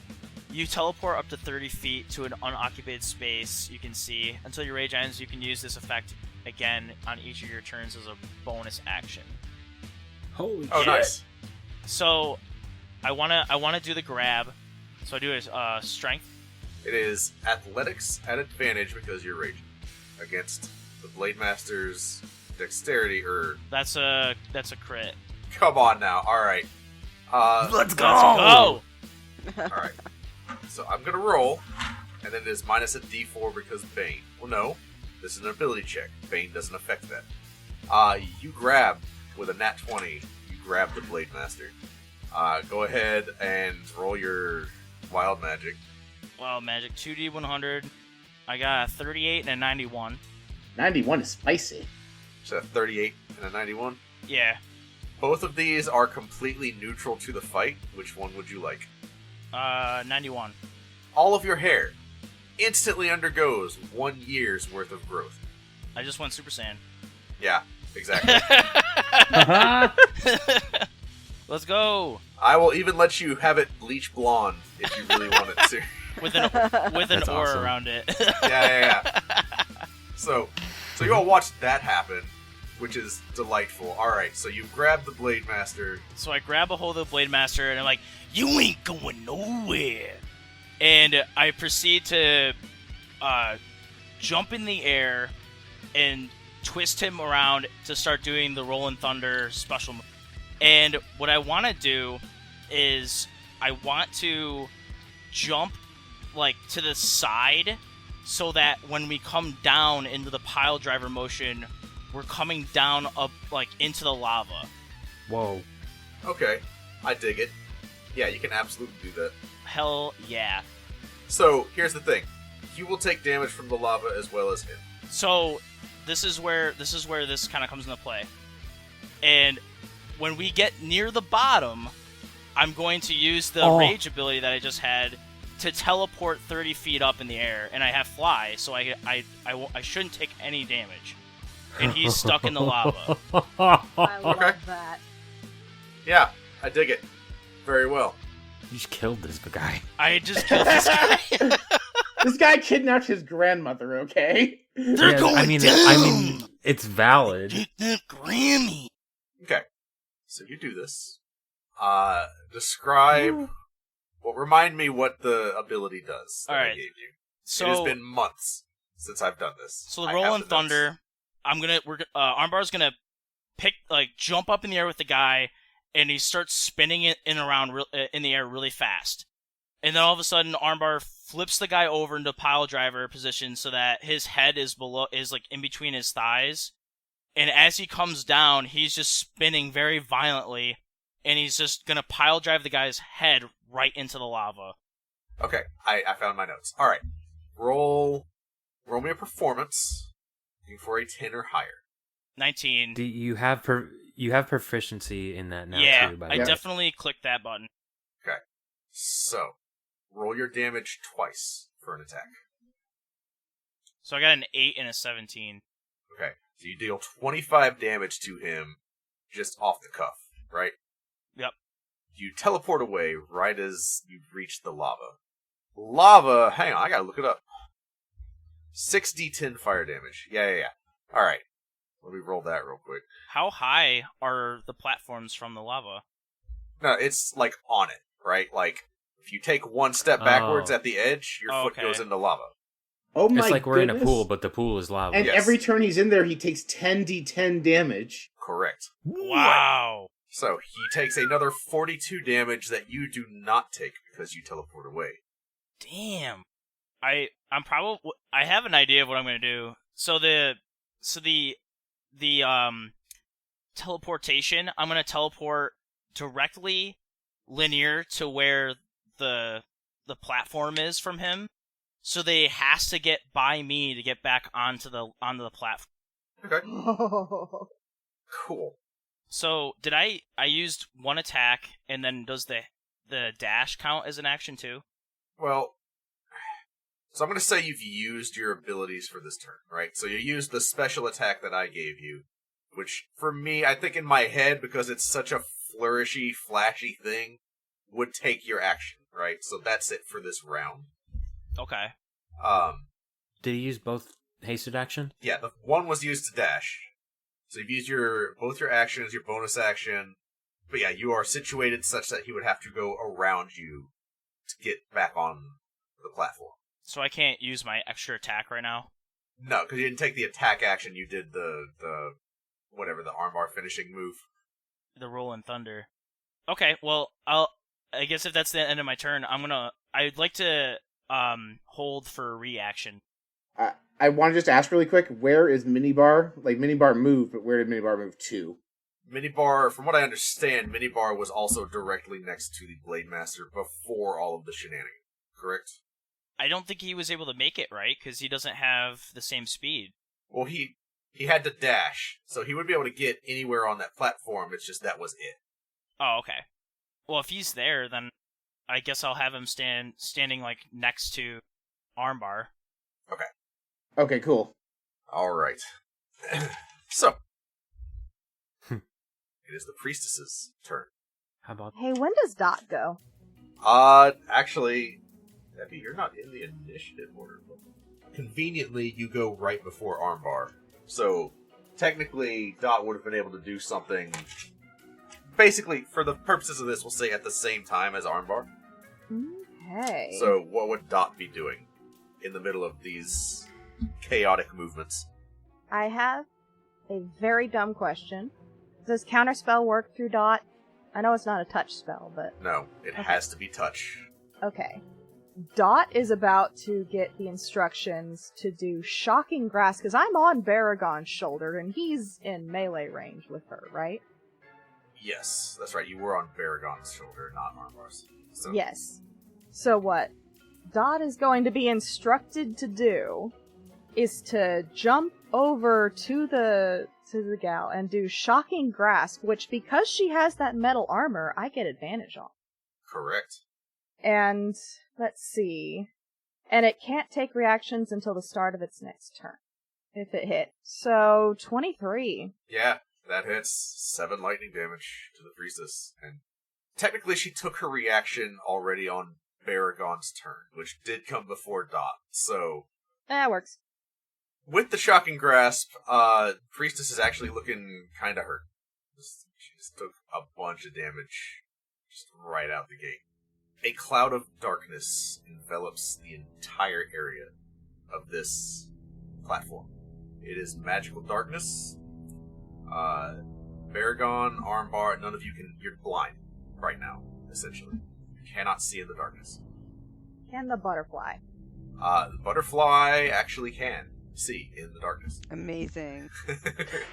You teleport up to 30 feet to an unoccupied space you can see. Until your rage ends, you can use this effect again on each of your turns as a bonus action. Holy Oh, shit. nice. So, I wanna do the grab. So I do strength. It is athletics at advantage because you're raging against the Blade Master's dexterity, or That's a crit. come on now. All right. Let's go! Go. All right. So I'm gonna roll, and then it is minus a D4 because Bane. Well, no, this is an ability check. Bane doesn't affect that. You grab with a nat 20. You grab the Blade Master. Go ahead and roll your wild magic. Wild magic 2d100. I got a 38 and a 91. 91 is spicy. So a 38 and a 91. Yeah. Both of these are completely neutral to the fight. Which one would you like? 91. All of your hair instantly undergoes 1 year's worth of growth. I just went Super Saiyan. Yeah, exactly. Let's go. I will even let you have it bleach blonde if you really want it to. With an That's aura awesome. around it. Yeah. So you all watched that happen, which is delightful. All right, so you grab the Blade Master. So I grab a hold of the Blade Master and I'm like, "You ain't going nowhere." And I proceed to jump in the air and twist him around to start doing the Rollin' Thunder special move. And what I want to do is I want to jump like to the side so that when we come down into the pile driver motion, we're coming down up like into the lava. Whoa. Okay, I dig it. Yeah, you can absolutely do that. Hell yeah. So here's the thing: you will take damage from the lava as well as him. So this is where this kind of comes into play. And when we get near the bottom, I'm going to use the rage ability that I just had to teleport 30 feet up in the air, and I have fly, so I shouldn't take any damage. And he's stuck in the lava. I love Okay. that. Yeah, I dig it. Very well. You just killed this guy. I just killed this guy. This guy kidnapped his grandmother, okay? They're going I down. mean, it's valid. Get that Grammy. Okay, so you do this. Describe. Well, remind me what the ability does that I Alright. gave you. So It has been months since I've done this. So the I have Rollin' notes. Thunder, Armbar's gonna jump up in the air with the guy, and he starts spinning it around in the air really fast. And then all of a sudden, Armbar flips the guy over into pile driver position so that his head is like in between his thighs. And as he comes down, he's just spinning very violently, and he's just gonna pile drive the guy's head right into the lava. Okay, I found my notes. All right, roll me a performance. Looking for a 10 or higher. 19. Do you have proficiency in that now Yeah, too? By I the way? definitely clicked that button. Okay, so roll your damage twice for an attack. So I got an 8 and a 17. Okay, so you deal 25 damage to him just off the cuff, right? Yep. You teleport away right as you reach the lava. Lava, hang on, I gotta look it up. 6d10 fire damage. Yeah. Alright, let me roll that real quick. How high are the platforms from the lava? No, it's like on it, right? Like, if you take one step backwards Oh. at the edge, your foot okay. goes into lava. Oh my It's like we're in a goodness. pool, but the pool is lava. And Yes. every turn he's in there, he takes 10d10 damage. Correct. Wow. So, he takes another 42 damage that you do not take because you teleport away. Damn. I have an idea of what I'm gonna do. So the teleportation, I'm gonna teleport directly linear to where the platform is from him. So they has to get by me to get back onto the platform. Okay, cool. So did I used one attack, and then does the dash count as an action too? Well, so I'm going to say you've used your abilities for this turn, right? So you used the special attack that I gave you, which for me, I think in my head, because it's such a flourishy, flashy thing, would take your action, right? So that's it for this round. Okay. Did he use both hasted action? Yeah, the one was used to dash. So you've used both your actions, your bonus action. But yeah, you are situated such that he would have to go around you to get back on the platform. So I can't use my extra attack right now? No, because you didn't take the attack action. You did the whatever, the armbar finishing move. The Rolling Thunder. Okay, well, I guess if that's the end of my turn, I'd like to hold for a reaction. I want to just ask really quick, where is Minibar? Like, Minibar moved, but where did Minibar move to? Minibar, from what I understand, Minibar was also directly next to the Blade Master before all of the shenanigans, correct? I don't think he was able to make it, right? Because he doesn't have the same speed. Well, he had to dash, so he would be able to get anywhere on that platform, it's just that was it. Oh, okay. Well, if he's there, then I guess I'll have him standing, like, next to Armbar. Okay. Okay, cool. Alright. So, it is the Priestess's turn. How about Hey, when does Dot go? Actually, Debbie, you're not in the initiative order. Conveniently, you go right before Armbar. So, technically, Dot would have been able to do something. Basically, for the purposes of this, we'll say at the same time as Armbar. Okay. So, what would Dot be doing in the middle of these chaotic movements? I have a very dumb question. Does Counterspell work through Dot? I know it's not a touch spell, but... No, it has to be touch. Okay. Dot is about to get the instructions to do Shocking Grasp, because I'm on Baragon's shoulder, and he's in melee range with her, right? Yes, that's right. You were on Baragon's shoulder, not Armbar's. So. Yes. So what Dot is going to be instructed to do is to jump over to the gal and do Shocking Grasp, which, because she has that metal armor, I get advantage on. Correct. And let's see. And it can't take reactions until the start of its next turn, if it hit. So 23. Yeah, that hits 7 lightning damage to the priestess, and technically she took her reaction already on Baragon's turn, which did come before Dot. So That works. with the Shocking Grasp, priestess is actually looking kind of hurt. She just took a bunch of damage just right out the gate. A cloud of darkness envelops the entire area of this platform. It is magical darkness. Baragon, Armbar, none of you you're blind right now, essentially. You cannot see in the darkness. Can the butterfly? The butterfly actually can see in the darkness. Amazing.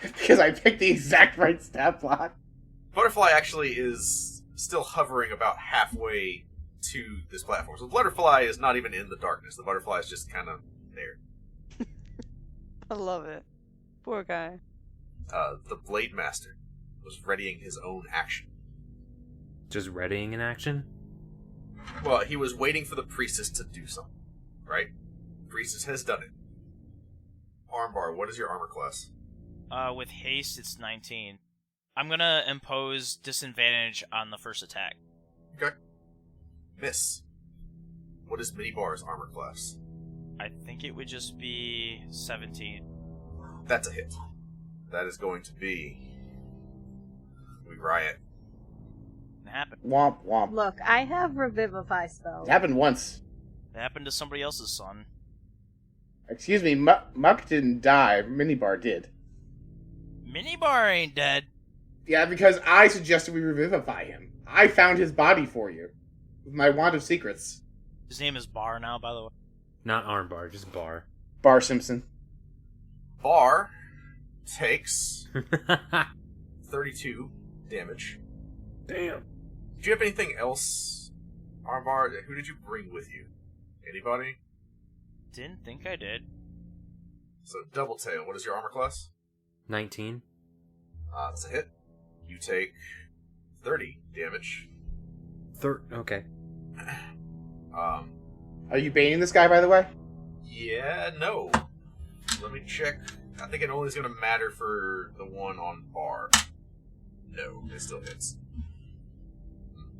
Because I picked the exact right stat block. Butterfly actually is still hovering about halfway to this platform. So the butterfly is not even in the darkness. The butterfly is just kind of there. I love it. Poor guy. The Blade Master was readying his own action. just readying an action? Well, he was waiting for the priestess to do something, right? Priestess has done it. Armbar, what is your armor class? With haste, it's 19. I'm gonna impose disadvantage on the first attack. Okay. Miss. What is Minibar's armor class? I think it would just be 17. That's a hit. That is going to be... We riot. It happened. Womp womp. Look, I have Revivify spells. It happened once. It happened to somebody else's son. Excuse me, Muck didn't die. Minibar did. Minibar ain't dead. Yeah, because I suggested we revivify him. I found his body for you. With my wand of secrets. His name is Bar now, by the way. Not Armbar, just Bar. Bar Simpson. Bar takes 32 damage. Damn. Do you have anything else, Armbar? Who did you bring with you? Anybody? Didn't think I did. So, Doubletail, what is your armor class? 19. That's a hit. You take 30 damage. Okay. Are you baiting this guy, by the way? Yeah, no. Let me check. I think it only is going to matter for the one on Bar. No, it still hits.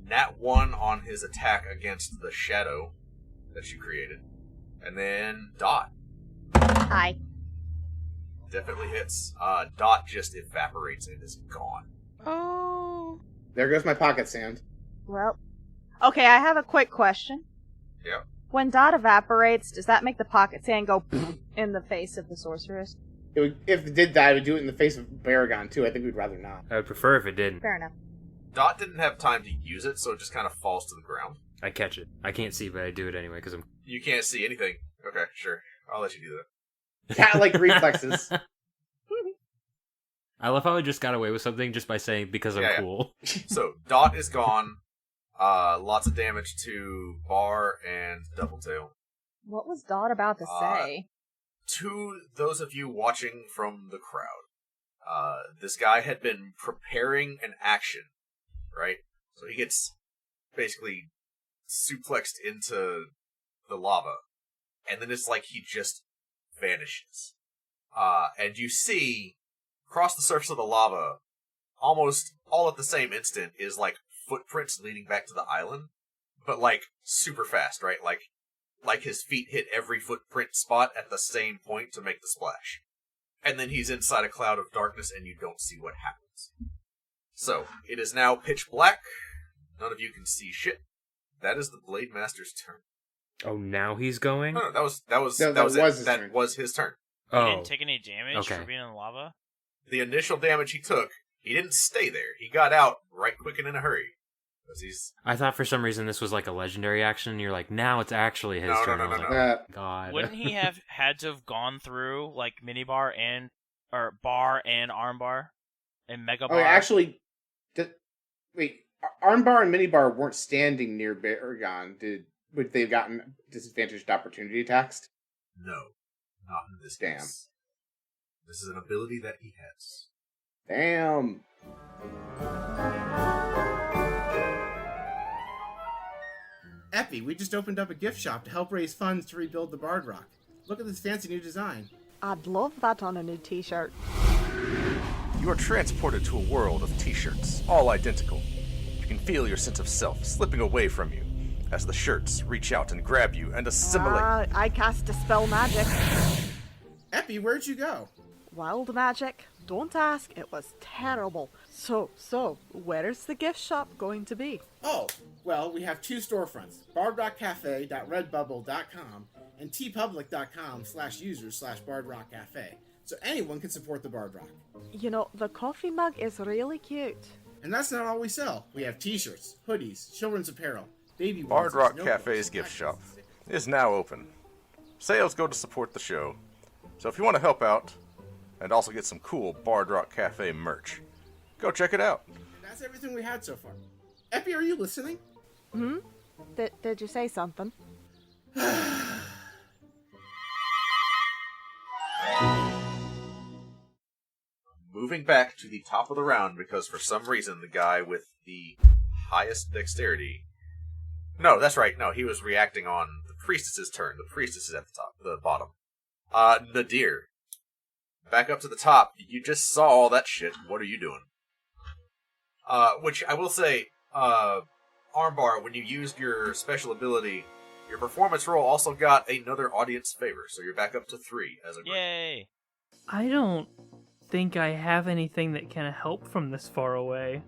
Nat 1 on his attack against the shadow that you created. And then Dot. Hi. Definitely hits. Dot just evaporates and is gone. Oh. There goes my pocket sand. Well, okay, I have a quick question. Yeah. When dot evaporates, does that make the pocket sand go in the face of the sorceress? If it did that, it would do it in the face of Baragon, too. I think we'd rather not. I would prefer if it didn't. Fair enough. Dot didn't have time to use it, so it just kind of falls to the ground. I catch it. I can't see, but I do it anyway because I'm. You can't see anything. Okay, sure. I'll let you do that. Cat-like reflexes. I love how I just got away with something just by saying because I'm cool. So, Dot is gone. Lots of damage to Bar and Doubletail. What was Dot about to say? To those of you watching from the crowd, this guy had been preparing an action, right? So he gets basically suplexed into the lava, and then it's like he just vanishes. And you see, across the surface of the lava, almost all at the same instant, is like footprints leading back to the island, but like super fast, right? Like his feet hit every footprint spot at the same point to make the splash. And then he's inside a cloud of darkness and you don't see what happens. So, it is now pitch black. None of you can see shit. That is the Blade Master's turn. Oh, now he's going? No, that was his turn. He didn't take any damage for being in the lava? The initial damage he took, he didn't stay there. He got out right quick and in a hurry. I thought for some reason this was like a legendary action, and you're like, now it's actually his turn. No. God. Wouldn't he have had to have gone through, like, Minibar and... or Bar and Armbar? And Mega Bar? Oh, actually... Wait, Armbar and Minibar weren't standing near Baragon. Would they have gotten disadvantaged opportunity attacks? No. Not in this Damn. case. This is an ability that he has. Damn. Epi, we just opened up a gift shop to help raise funds to rebuild the Bard Rock. Look at this fancy new design. I'd love that on a new t-shirt. You are transported to a world of t-shirts, all identical. You can feel your sense of self slipping away from you as the shirts reach out and grab you and assimilate. I cast Dispel Magic. Epi, where'd you go? Wild magic. Don't ask, it was terrible. So, where's the gift shop going to be? Oh, well, we have two storefronts, bardrockcafe.redbubble.com and tpublic.com/users/bardrockcafe, so anyone can support the Bard Rock. You know, the coffee mug is really cute. And that's not all we sell. We have t-shirts, hoodies, children's apparel, baby Bard onesies, Rock notebooks, Cafe's gift shop collections. is now open. Sales go to support the show, so if you want to help out and also get some cool Bard Rock Cafe merch, go check it out. And that's everything we had so far. Epi, are you listening? Did you say something? Moving back to the top of the round because for some reason the guy with the highest dexterity... No, that's right. No, he was reacting on the priestess's turn. The priestess is at the bottom. Nadir. Back up to the top. You just saw all that shit. What are you doing? Which I will say, Armbar, when you used your special ability, your performance roll also got another audience favor, so you're back up to 3 as a group. Yay! I don't think I have anything that can help from this far away.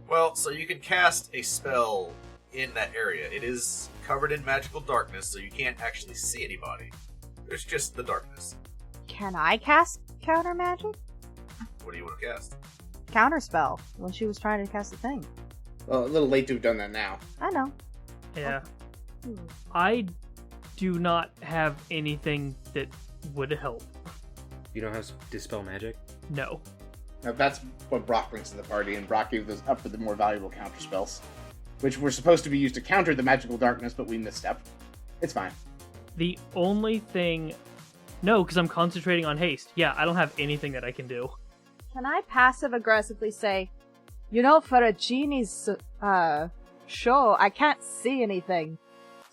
Well, so you can cast a spell in that area. It is covered in magical darkness, so you can't actually see anybody. There's just the darkness. Can I cast counter magic? What do you want to cast? Counter spell, when she was trying to cast the thing. Well, a little late to have done that now. I know. Yeah. I do not have anything that would help. You don't have Dispel Magic? No. Now, that's what Brock brings to the party, and Brock gave those up for the more valuable counter spells, which were supposed to be used to counter the magical darkness, but we misstepped. It's fine. The only thing... No, because I'm concentrating on haste. Yeah, I don't have anything that I can do. Can I passive-aggressively say, you know, for a genie's show, I can't see anything.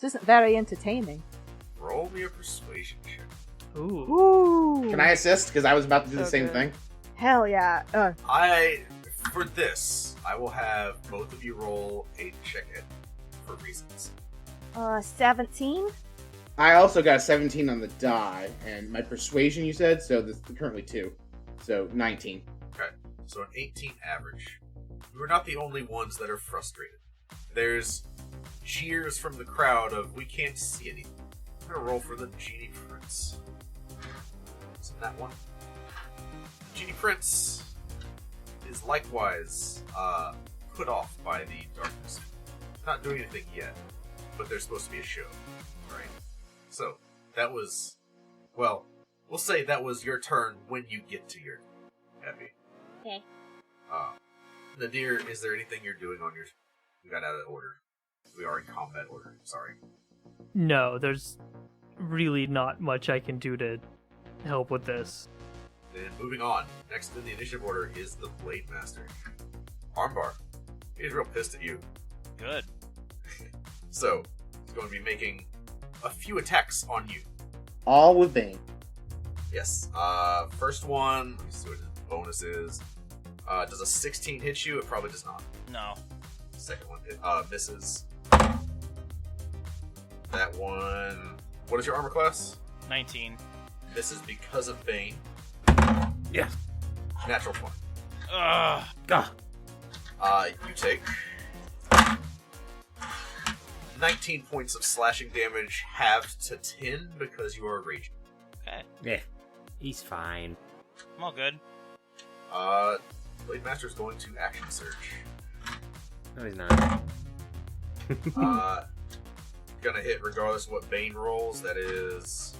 This isn't very entertaining. Roll me a persuasion check. Ooh. Ooh. Can I assist? Because I was about to do the So same good. thing. Hell yeah. For this, I will have both of you roll a check it for reasons. 17? I also got a 17 on the die, and my persuasion, you said, so this is currently 2. So, 19. Okay, so an 18 average. You are not the only ones that are frustrated. There's cheers from the crowd of "We can't see anything." I'm gonna roll for the Genie Prince. Isn't that one? Genie Prince is likewise put off by the darkness. Not doing anything yet, but there's supposed to be a show, right? So that was, well, we'll say that was your turn when you get to your Happy. Okay. Nadir, is there anything you're doing on your? We got out of order. We are in combat order. Sorry. No, there's really not much I can do to help with this. Then moving on. Next in the initiative order is the Blade Master. Armbar. He's real pissed at you. Good. So, he's going to be making a few attacks on you. All with Bane. Yes. First one, let me see what his bonus is. Does a 16 hit you? It probably does not. No. Second one misses. That one... What is your armor class? 19. Misses because of Bane. Yeah. Natural 20. Ugh. You take 19 points of slashing damage, halved to 10 because you are raging. Okay. Yeah. He's fine. I'm all good. Blade Master is going to action surge. No, he's not. Gonna hit regardless of what Bane rolls. That is...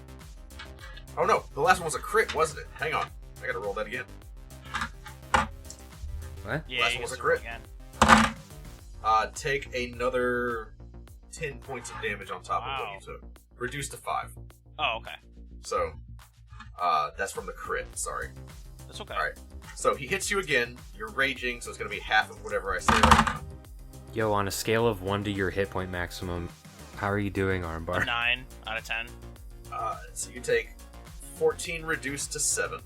Oh no, the last one was a crit, wasn't it? Hang on. I gotta roll that again. What? Yeah, Last you one was can a crit. again. Take another 10 points of damage on top of what Wow. you took. Reduced to 5. Oh, okay. So, that's from the crit, sorry. That's okay. Alright. So he hits you again, you're raging, so it's gonna be half of whatever I say right now. Yo, on a scale of 1 to your hit point maximum, how are you doing, Armbar? 9 out of 10. So you take 14 reduced to 7.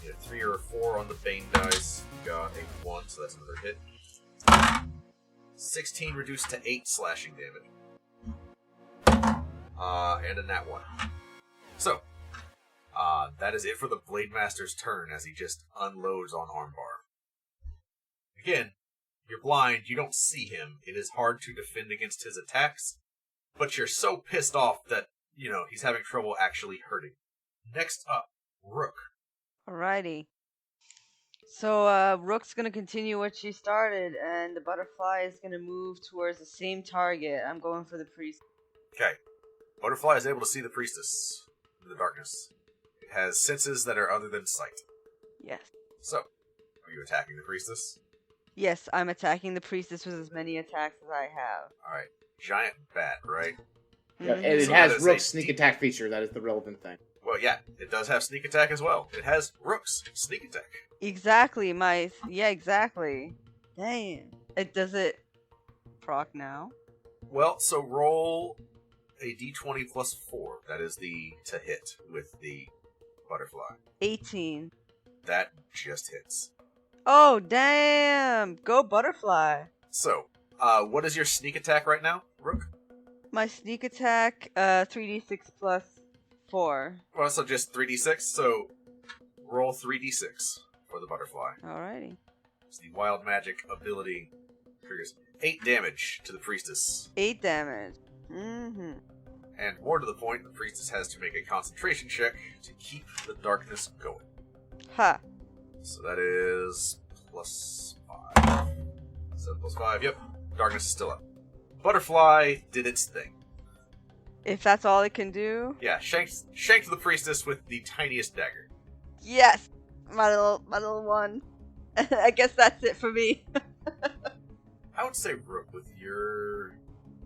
You have 3 or 4 on the Bane dice. You got a 1, so that's another hit. 16 reduced to 8 slashing damage. And a nat 1. So, that is it for the Blade Master's turn as he just unloads on Armbar. Again, you're blind, you don't see him. It is hard to defend against his attacks, but you're so pissed off that, you know, he's having trouble actually hurting. Next up, Rook. Alrighty. So, Rook's gonna continue what she started, and the butterfly is gonna move towards the same target. I'm going for the priest. Okay. Butterfly is able to see the priestess in the darkness. It has senses that are other than sight. Yes. So, are you attacking the priestess? Yes, I'm attacking the priestess with as many attacks as I have. Alright. Giant bat, right? Yeah, and Mhm. it So that has is Rook's a sneak deep- attack feature. That is the relevant thing. Well, yeah, it does have sneak attack as well. It has Rook's sneak attack. Exactly, yeah, exactly. Damn. Does it proc now? Well, so roll a d20 plus 4. That is the to hit with the butterfly. 18. That just hits. Oh, damn! Go butterfly. So, what is your sneak attack right now, Rook? My sneak attack, 3d6 plus 4. Well, so just 3d6, so roll 3d6 for the butterfly. Alrighty. So the wild magic ability triggers 8 damage to the priestess. 8 damage. Mm-hmm. And more to the point, the priestess has to make a concentration check to keep the darkness going. Ha. So that is plus 5. 7 plus 5, yep. Darkness is still up. Butterfly did its thing. If that's all it can do. Yeah, shanked the priestess with the tiniest dagger. Yes! My little one. I guess that's it for me. I would say, Rook, with your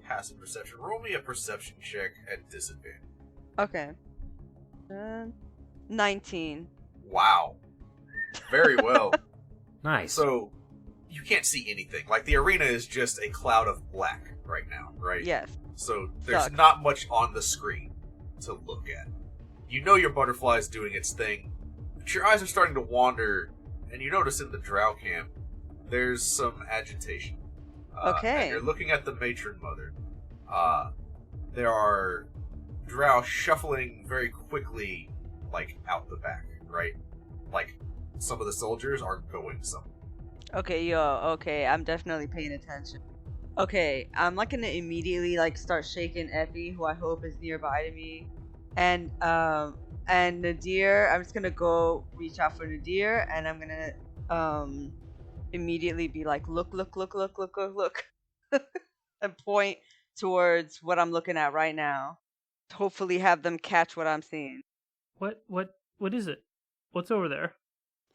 passive perception, roll me a perception check at disadvantage. Okay. 19. Wow. Very well. Nice. So, you can't see anything. Like, the arena is just a cloud of black right now, right? Yes. So, there's Sucks. not much on the screen to look at. You know your butterfly is doing its thing, but your eyes are starting to wander, and you notice in the Drow camp, there's some agitation. Okay. And you're looking at the matron mother. There are Drow shuffling very quickly, like, out the back, right? Like, some of the soldiers are going somewhere. Okay, okay, I'm definitely paying attention. Okay, I'm like gonna immediately like start shaking Effie, who I hope is nearby to me, and Nadir. I'm just gonna go reach out for Nadir, and I'm gonna immediately be like, look, and point towards what I'm looking at right now. Hopefully, have them catch what I'm seeing. What is it? What's over there?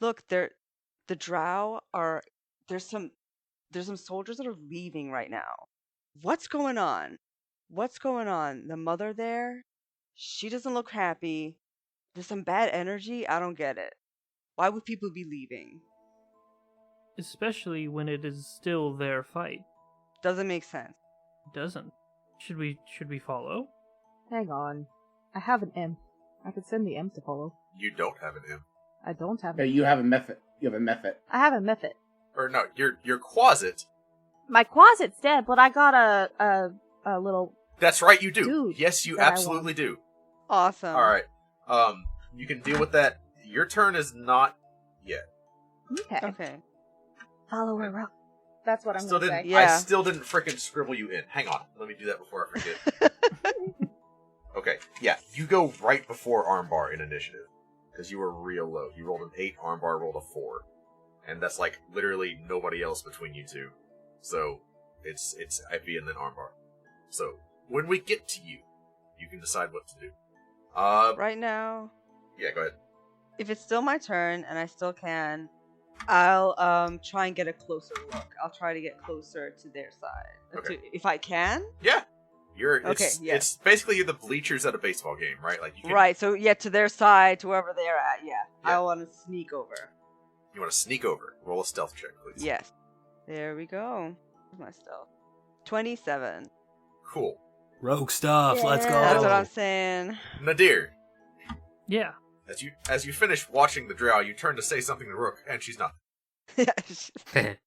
Look, the Drow are. There's some soldiers that are leaving right now. What's going on? What's going on? The mother there, she doesn't look happy. There's some bad energy. I don't get it. Why would people be leaving? Especially when it is still their fight. Doesn't make sense. It doesn't. Should we follow? Hang on. I have an imp. I could send the imp to follow. You don't have an imp. I don't have No, an you have a method. You have a method. I have a method. Or no, your closet. My closet's dead, but I got a little... That's right, you do. Dude, Yes, you that I absolutely do. Awesome. All right. You can deal with that. Your turn is not yet. Okay. Follow her up. That's what I'm Still going to didn't. say. Yeah. I still didn't frickin' scribble you in. Hang on. Let me do that before I forget. Okay. Yeah, you go right before Armbar in initiative because you were real low. You rolled an 8. Armbar rolled a 4, and that's like literally nobody else between you two. So it's Ivy and then Armbar. So when we get to you, you can decide what to do. Right now, Yeah, go ahead. if it's still my turn and I still can, I'll try and get a closer look. I'll try to get closer to their side. Okay. If I can. Yeah. Okay, yeah. It's basically the bleachers at a baseball game, right? Like you can, Right, so yeah, to their side, to wherever they're at, yeah. Yeah. I want to sneak over. You want to sneak over. Roll a stealth check, please. Yes. There we go. Where's my stealth? 27. Cool. Rogue stuff. Let's go. That's what I'm saying. Nadir, Yeah. as you finish watching the Drow, you turn to say something to Rook, and she's not. Yeah, And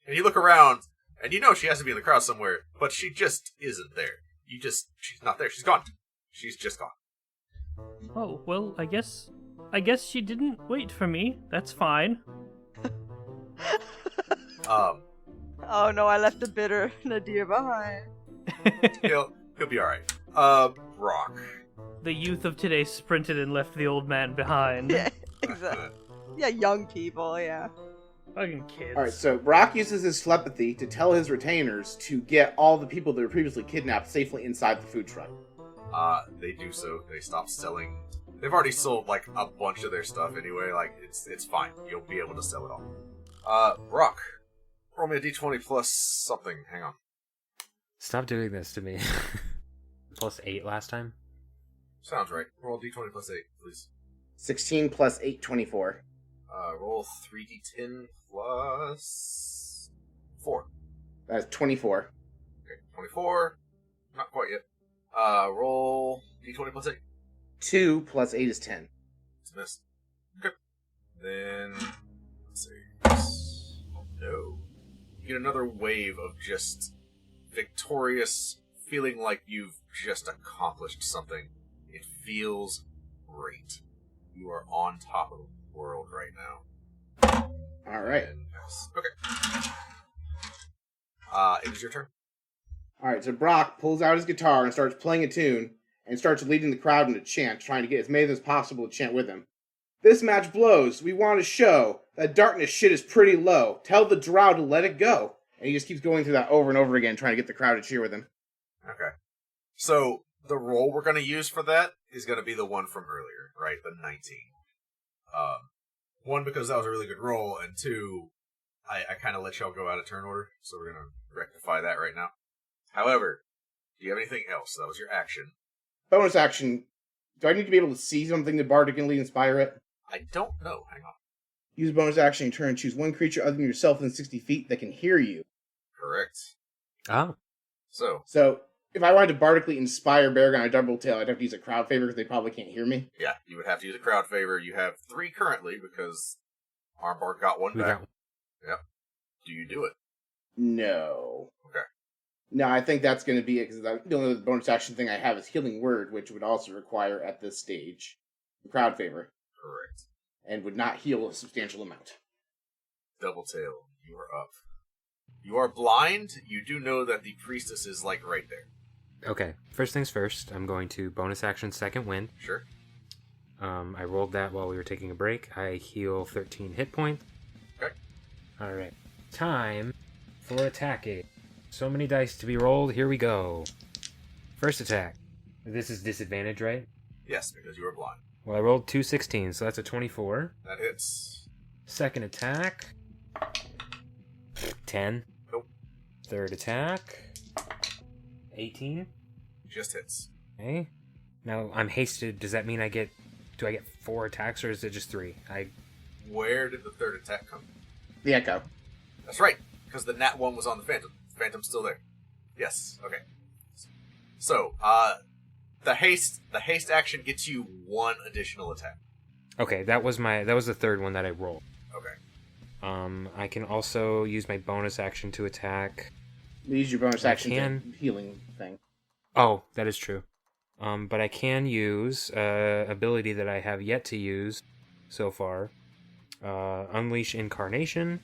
you look around, and you know she has to be in the crowd somewhere, but she just isn't there. She's not there. She's gone. She's just gone. Oh, well, I guess she didn't wait for me. That's fine. Oh no, I left the bitter Nadir behind. He'll be alright. Rock. The youth of today sprinted and left the old man behind. Yeah, exactly. Yeah, young people, yeah. Fucking kids. All right, so Brock uses his telepathy to tell his retainers to get all the people that were previously kidnapped safely inside the food truck. They do so. They stop selling. They've already sold like a bunch of their stuff anyway. Like it's fine. You'll be able to sell it all. Rock. Roll me a d20 plus something. Hang on. Stop doing this to me. Plus 8 last time. Sounds right. Roll d20 plus 8, please. 16 plus 8, 24. Roll 3d10 plus 4. That's 24. Okay, 24. Not quite yet. Roll d20 plus 8. 2 plus 8 is 10. It's missed. Okay. Then, let's see. No. You get another wave of just victorious, feeling like you've just accomplished something. It feels great. You are on top of the world right now. All right. And pass. Okay. It is your turn. All right, so Brock pulls out his guitar and starts playing a tune and starts leading the crowd in a chant, trying to get as many as possible to chant with him. This match blows. We want to show that darkness shit is pretty low. Tell the Drow to let it go. And he just keeps going through that over and over again, trying to get the crowd to cheer with him. Okay. So, the roll we're going to use for that is going to be the one from earlier, right? The 19. One, because that was a really good roll, and two, I kind of let y'all go out of turn order, so we're going to rectify that right now. However, do you have anything else? That was your action. Bonus action. Do I need to be able to see something to bardically inspire it? I don't know. Hang on. Use bonus action in turn. Choose one creature other than yourself within 60 feet that can hear you. Correct. Oh. So, if I wanted to bardically inspire Baragon or Doubletail, I'd have to use a crowd favor because they probably can't hear me. Yeah, you would have to use a crowd favor. You have 3 currently because Armbar got one back. Yep. Do you do it? No. Okay. No, I think that's going to be it because the only bonus action thing I have is Healing Word, which would also require at this stage the crowd favor. Correct. And would not heal a substantial amount. Doubletail, you are up. You are blind. You do know that the priestess is, like, right there. Okay, first things first, I'm going to bonus action second wind. Sure. I rolled that while we were taking a break. I heal 13 hit points. Okay. Alright. Time for attacking. So many dice to be rolled. Here we go. First attack. This is disadvantage, right? Yes, because you are blind. Well, I rolled 2 16s, so that's a 24. That hits. Second attack. 10. Nope. Third attack. 18. Just hits. Okay. Now, I'm hasted. Does that mean do I get 4 attacks, or is it just 3? Where did the third attack come from? The echo. That's right, because the nat 1 was on the Phantom. The Phantom's still there. Yes, okay. So, the haste action gets you 1 additional attack. Okay, that was the third one that I rolled. Okay. I can also use my bonus action to attack. Use your bonus action can- healing thing. Oh, that is true. But I can use ability that I have yet to use so far. Unleash Incarnation.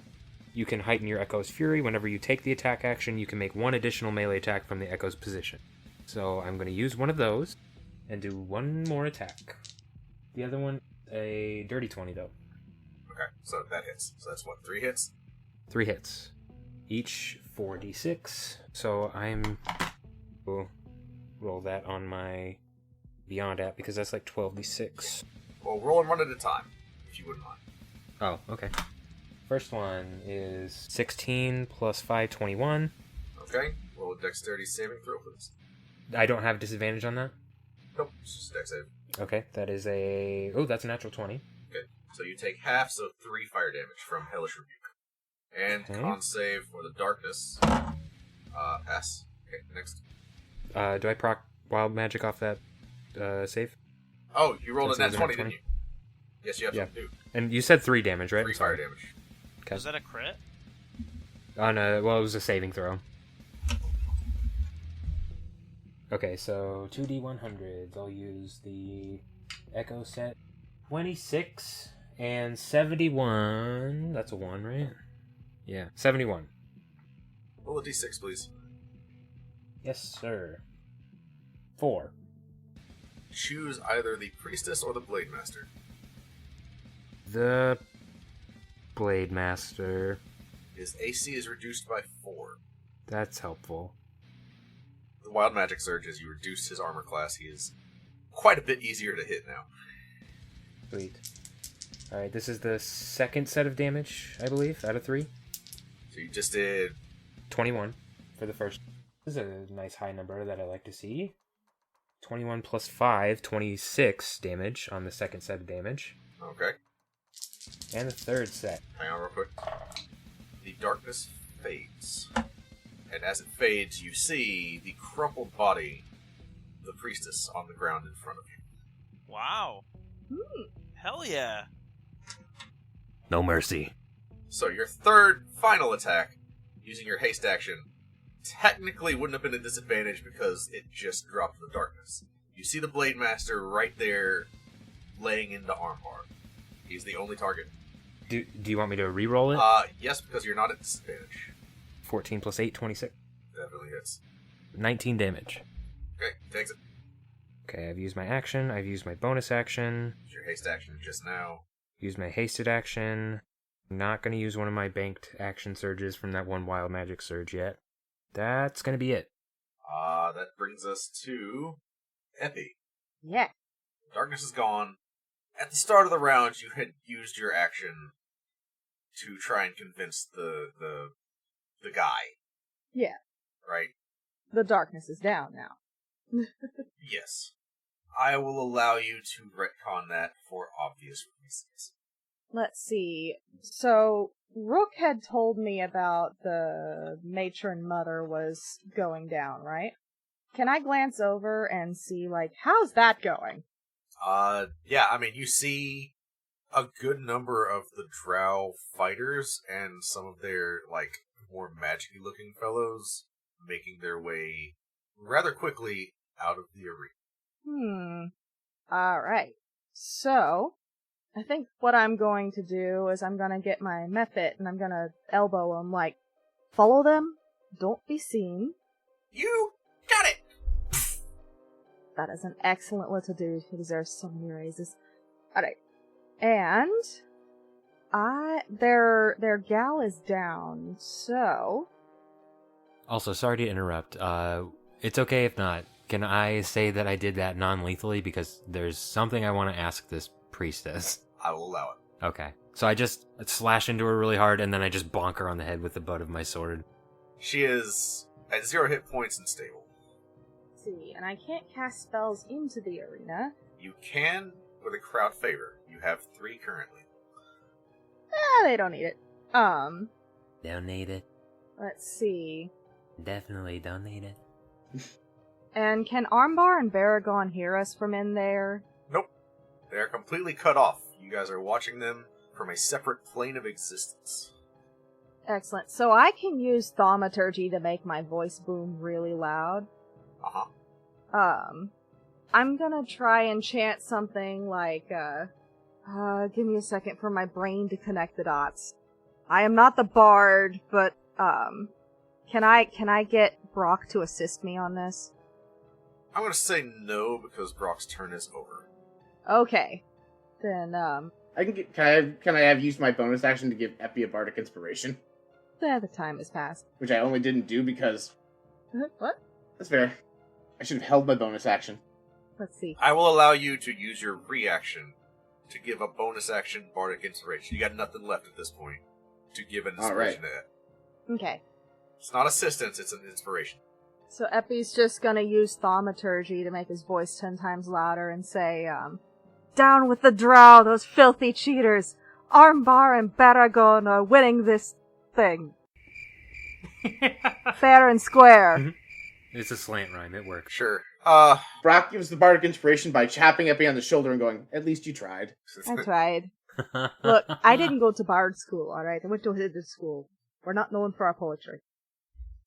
You can heighten your Echo's Fury. Whenever you take the attack action, you can make 1 additional melee attack from the Echo's position. So I'm going to use one of those and do 1 more attack. The other one, a dirty 20 though. Okay, so that hits. So that's what, 3 hits? 3 hits. Each 4d6. So we'll roll that on my Beyond app because that's like 12d6. Well, roll and run at a time, if you wouldn't mind. Oh, okay. First one is 16 plus 5, 21. Okay, roll a dexterity saving throw, please. I don't have disadvantage on that? Nope, it's just dex save. Okay, that is that's a natural 20. Okay, so you take half, so 3 fire damage from Hellish Rebuke. And Okay. con save for the darkness. Pass. Okay, next. Do I proc Wild Magic off that save? Oh, you rolled a That's nat another 20, nat didn't you? Yes, you have Yeah. to do. And you said 3 damage, right? 3 fire damage. Okay. Was that a crit? It was a saving throw. Okay, so 2d100s. I'll use the Echo set. 26 and 71. That's a 1, right? Yeah, 71. Roll a d6, please. Yes, sir. 4. Choose either the priestess or the blade master. The Blade Master. His AC is reduced by 4. That's helpful. The wild magic surge, as you reduce his armor class, he is quite a bit easier to hit now. Sweet. Alright, this is the second set of damage, I believe, out of 3. So you just did 21 for the first. This is a nice high number that I like to see. 21 plus 5, 26 damage on the second set of damage. Okay. And the third set. Hang on real quick. The darkness fades. And as it fades, you see the crumpled body of the priestess on the ground in front of you. Wow. Hell yeah. No mercy. So your third, final attack, using your haste action, technically wouldn't have been a disadvantage because it just dropped the darkness. You see the Blade Master right there, laying into Armbar. He's the only target. Do you want me to re-roll it? Yes, because you're not at disadvantage. 14 plus 8, 26. Definitely hits. 19 damage. Okay, takes it. Okay, I've used my action. I've used my bonus action. Use your haste action just now. Use my hasted action. I'm not going to use one of my banked action surges from that one wild magic surge yet. That's going to be it. That brings us to Epi. Yeah. Darkness is gone. At the start of the round, you had used your action to try and convince the guy. Yeah. Right? The darkness is down now. Yes. I will allow you to retcon that for obvious reasons. Let's see. So, Rook had told me about the matron mother was going down, right? Can I glance over and see, how's that going? Yeah, I mean, you see a good number of the Drow fighters and some of their, more magic-y looking fellows making their way rather quickly out of the arena. Alright. So, I think what I'm going to do is I'm going to get my Mephit and I'm going to elbow him, Follow them. Don't be seen. You got it! That is an excellent little dude who deserves so many raises. Alright. And their gal is down, so Also, sorry to interrupt. It's okay if not. Can I say that I did that non-lethally because there's something I want to ask this priestess? I will allow it. Okay. So I just slash into her really hard, and then I just bonk her on the head with the butt of my sword. She is at 0 hit points and stable. let's see, and I can't cast spells into the arena. You can with a crowd favor. You have 3 currently. They don't need it. Don't need it. Let's see. Definitely don't need it. And can Armbar and Baragon hear us from in there? Nope. They are completely cut off. You guys are watching them from a separate plane of existence. Excellent. So I can use thaumaturgy to make my voice boom really loud. Uh-huh. I'm gonna try and chant something like, give me a second for my brain to connect the dots. I am not the bard, but, can I get Brock to assist me on this? I'm gonna say no because Brock's turn is over. Okay. Then, Can I have used my bonus action to give Epi a bardic inspiration? the time has passed. Which I only didn't do because What? that's fair. I should have held my bonus action. Let's see. I will allow you to use your reaction to give a bonus action bardic inspiration. You got nothing left at this point to give an inspiration to it. Okay. It's not assistance, it's an inspiration. So Epi's just gonna use thaumaturgy to make his voice 10 times louder and say, down with the Drow, those filthy cheaters! Armbar and Baragon are winning this thing. Fair and square. It's a slant rhyme. It works. Sure. Brock gives the bardic inspiration by chapping Epi on the shoulder and going, "At least you tried." I tried. Look, I didn't go to bard school, alright? I went to Hidden school. We're not known for our poetry.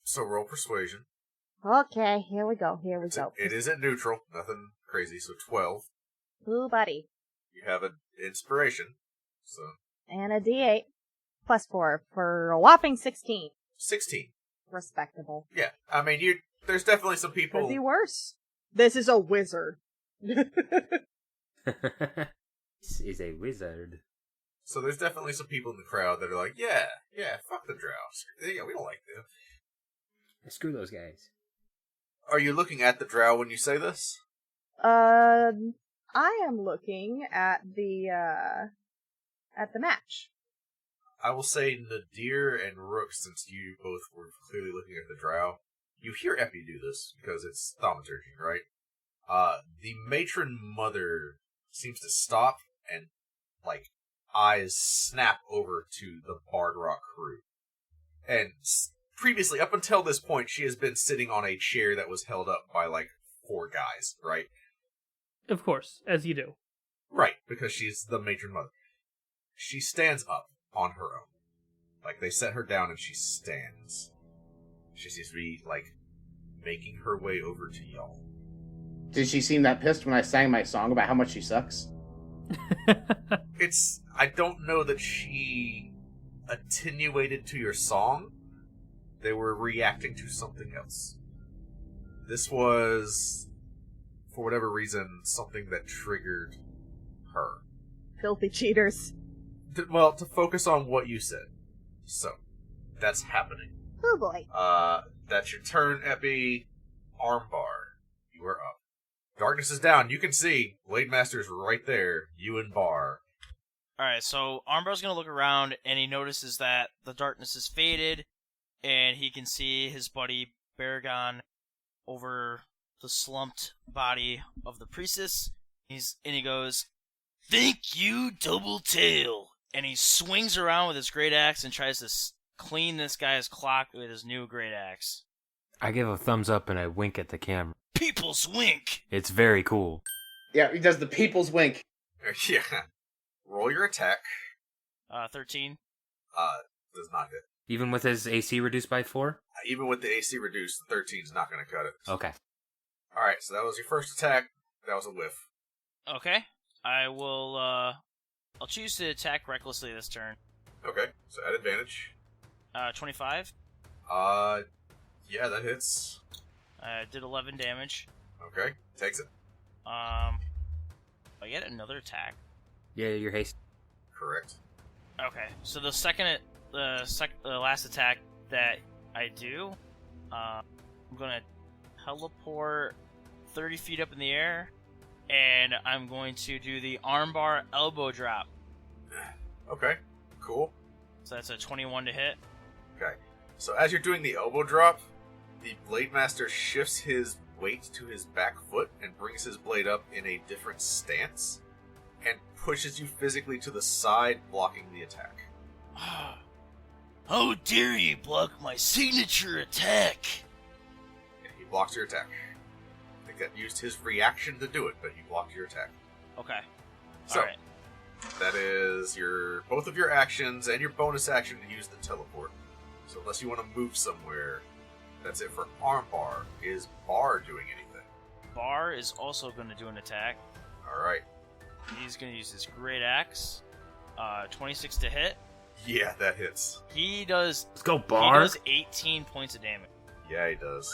So roll persuasion. Okay, here we go. It isn't neutral, nothing crazy, so 12. Ooh, buddy. You have an inspiration, so And a D8. Plus 4 for a whopping 16. 16. Respectable. Yeah, I mean, there's definitely some people... Could be worse. This is a wizard. This is a wizard. So there's definitely some people in the crowd that are like, yeah, fuck the Drow. Yeah, we don't like them. Screw those guys. Are you looking at the Drow when you say this? I am looking at the match. I will say Nadir and Rook, since you both were clearly looking at the Drow. You hear Epi do this, because it's thaumaturgy, right? The matron mother seems to stop and, eyes snap over to the Bard Rock crew. And previously, up until this point, she has been sitting on a chair that was held up by, 4 guys, right? Of course, as you do. Right, because she's the matron mother. She stands up on her own. They set her down and she stands. She seems to be, making her way over to y'all. Did she seem that pissed when I sang my song about how much she sucks? I don't know that she attenuated to your song. They were reacting to something else. This was, for whatever reason, something that triggered her. Filthy cheaters. To focus on what you said. So, that's happening. Oh boy. That's your turn, Epi. Armbar, you are up. Darkness is down. You can see Blade Master's right there. You and Bar. Alright, so Armbar's gonna look around, and he notices that the darkness is faded, and he can see his buddy Baragon over the slumped body of the priestess. And he goes, "Thank you, Doubletail!" And he swings around with his great axe and tries to clean this guy's clock with his new great axe. I give a thumbs up and I wink at the camera. People's wink! It's very cool. Yeah, he does the people's wink. Yeah. Roll your attack. 13. Does not hit. Even with his AC reduced by 4? Even with the AC reduced, the 13 is not going to cut it. Okay. Alright, so that was your first attack. That was a whiff. Okay. I will, I'll choose to attack recklessly this turn. Okay, so at advantage. 25. Yeah, that hits. I did 11 damage. Okay, takes it. I get another attack. Yeah, your haste. Correct. Okay, so the last attack that I do, I'm gonna teleport 30 feet up in the air, and I'm going to do the armbar elbow drop. Okay, cool. So that's a 21 to hit. Okay, so as you're doing the elbow drop, the Blade Master shifts his weight to his back foot and brings his blade up in a different stance and pushes you physically to the side, blocking the attack. How dare you block my signature attack? Yeah, he blocks your attack. I think that used his reaction to do it, but he blocked your attack. Okay. So, Alright. that is both of your actions and your bonus action to use the teleport. So unless you want to move somewhere, that's it for Armbar. Is Bar doing anything? Bar is also going to do an attack. Alright. He's going to use his great axe. 26 to hit. Yeah, that hits. He does. Let's go, He Bar. does 18 points of damage. Yeah, he does.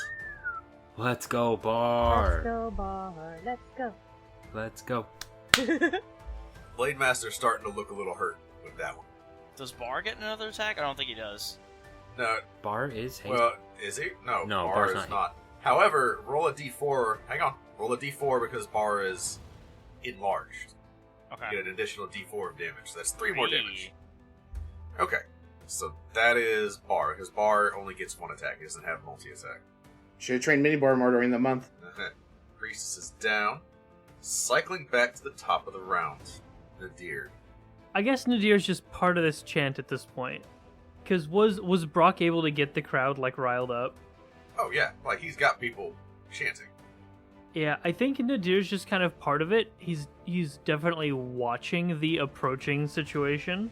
Let's go, Bar. Let's go, bar. Let's go. Let's go. Blade Master's starting to look a little hurt with that one. Does Bar get another attack? I don't think he does. No, Bar is haste. well, is he? No, No, Bar Bar's is not. not. However, roll a d4. Hang on. Roll a d4 because Bar is enlarged. Okay. You get an additional d4 of damage. So that's 3 more Three. damage. Okay. So that is Bar, because Bar only gets one attack. He doesn't have multi-attack. Should have trained Minibar more during the month. Priestess is down. Cycling back to the top of the round. Nadir. I guess Nadir's just part of this chant at this point. Because was Brock able to get the crowd, like, riled up? Oh yeah, like he's got people chanting. Yeah, I think Nadir's just kind of part of it. He's definitely watching the approaching situation.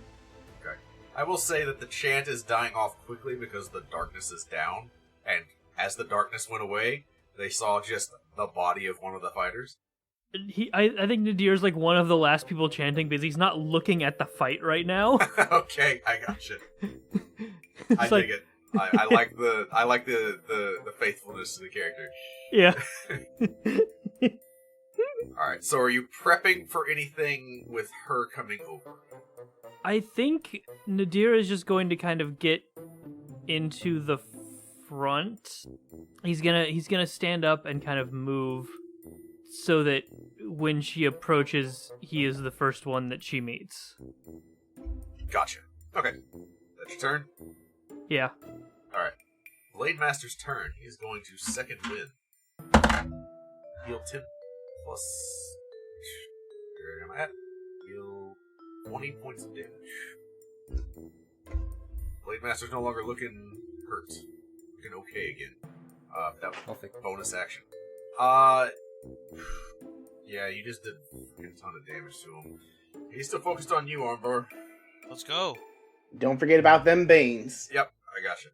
Okay. I will say that the chant is dying off quickly because the darkness is down, and as the darkness went away, they saw just the body of one of the fighters. I think Nadir's like one of the last people chanting because he's not looking at the fight right now. Okay, I gotcha. I It's like- dig it. I like the faithfulness to the character. Yeah. Alright, so are you prepping for anything with her coming over? I think Nadir is just going to kind of get into the front. He's gonna stand up and kind of move so that when she approaches, he is the first one that she meets. Gotcha. Okay. That's your turn? Yeah. Alright. Blade Master's turn. He is going to second wind. Heal 10 plus... Where am I at? Heal 20 points of damage. Blade Master's no longer looking hurt. Looking okay again. That was Perfect. bonus action. Yeah, you just did a ton of damage to him. He's still focused on you, Armbar. Let's go. Don't forget about them Banes. Yep, I gotcha.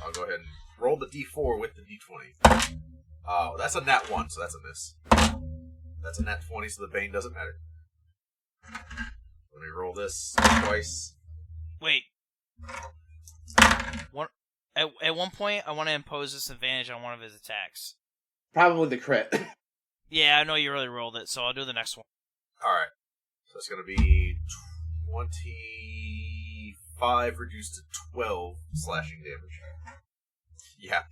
I'll go ahead and roll the d4 with the d20. That's a nat 1, so that's a miss. That's a nat 20, so the Bane doesn't matter. Let me roll this twice. Wait. At one point, I want to impose this advantage on one of his attacks. Probably the crit. Yeah, I know you really rolled it, so I'll do the next one. Alright. So it's going to be 25 reduced to 12 slashing damage. Yeah,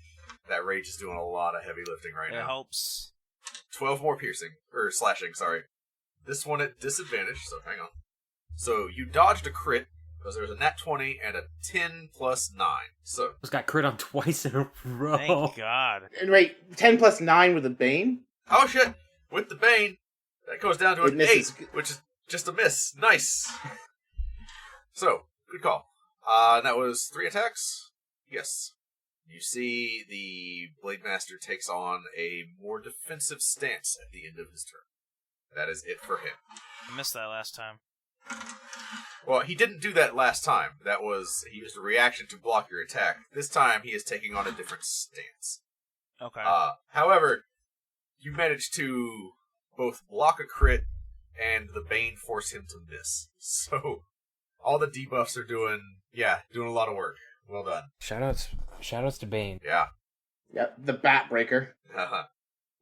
that rage is doing a lot of heavy lifting right It now. helps. 12 more piercing, or slashing, sorry. This one at disadvantage, so hang on. So you dodged a crit, because there's a nat 20 and a 10 plus 9. So, Just got crit on twice in a row. Thank God. And wait, 10 plus 9 with a Bane? oh shit! With the Bane, that goes down to It an misses. 8, which is just a miss. Nice! So, good call. That was 3 attacks? Yes. You see the Blade Master takes on a more defensive stance at the end of his turn. That is it for him. I missed that last time. Well, he didn't do that last time. He used a reaction to block your attack. This time, he is taking on a different stance. Okay. However, you managed to both block a crit and the Bane force him to miss. So, all the debuffs are doing a lot of work. Well done. Shout Shadows to Bane. Yeah. Yep, the Bat Breaker.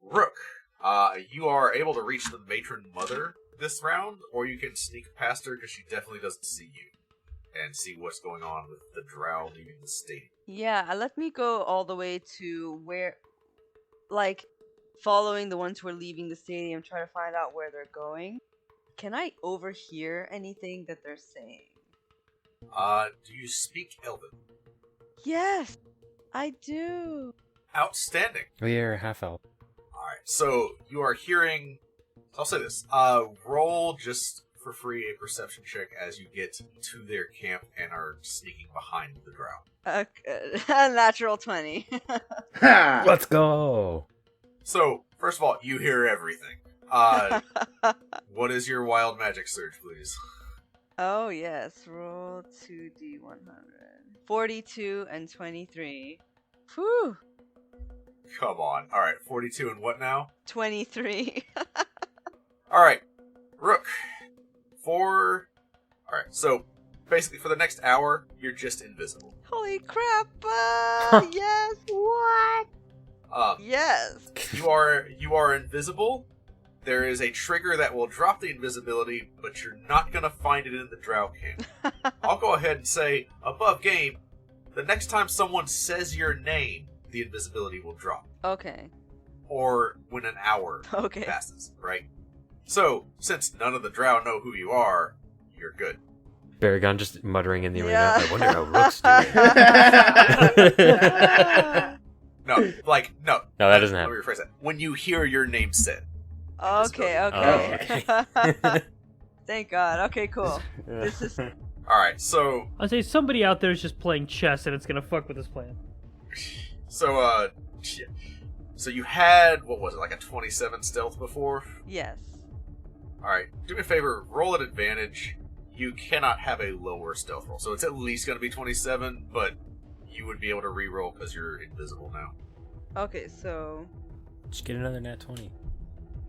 Rook, you are able to reach the Matron Mother this round, or you can sneak past her because she definitely doesn't see you, and see what's going on with the Drow leaving the stadium. Yeah, let me go all the way to where, like, following the ones who are leaving the stadium, try to find out where they're going. Can I overhear anything that they're saying? Do you speak Elven? Yes, I do. Outstanding. We are half elf. Alright, so you are hearing... I'll say this. Roll just for free a perception check as you get to their camp and are sneaking behind the Drow. Natural 20. Ha! Let's go! So, first of all, you hear everything. What is your wild magic surge, please? Oh, yes. Roll 2d100. 42 and 23. Whew. Come on. Alright, 42 and what now? 23. Alright, Rook. Alright, so basically for the next hour, you're just invisible. Holy crap! Yes! What? Yes! You are invisible. There is a trigger that will drop the invisibility, but you're not gonna find it in the Drow camp. I'll go ahead and say, above game, the next time someone says your name, the invisibility will drop. Okay. Or when an hour passes, right? So, since none of the Drow know who you are, you're good. Baragon just muttering in the arena. Yeah. I wonder how Rook's doing. No. No, that doesn't Let me happen. rephrase that. When you hear your name said. Okay. Oh, okay. Thank God. Okay, cool. This is... Alright, so... I'll say somebody out there is just playing chess and it's gonna fuck with his plan. So, So you had, what was it, like a 27 stealth before? Yes. Alright, do me a favor, roll at advantage. You cannot have a lower stealth roll. So it's at least going to be 27, but you would be able to re-roll because you're invisible now. Okay, so... Just get another nat 20.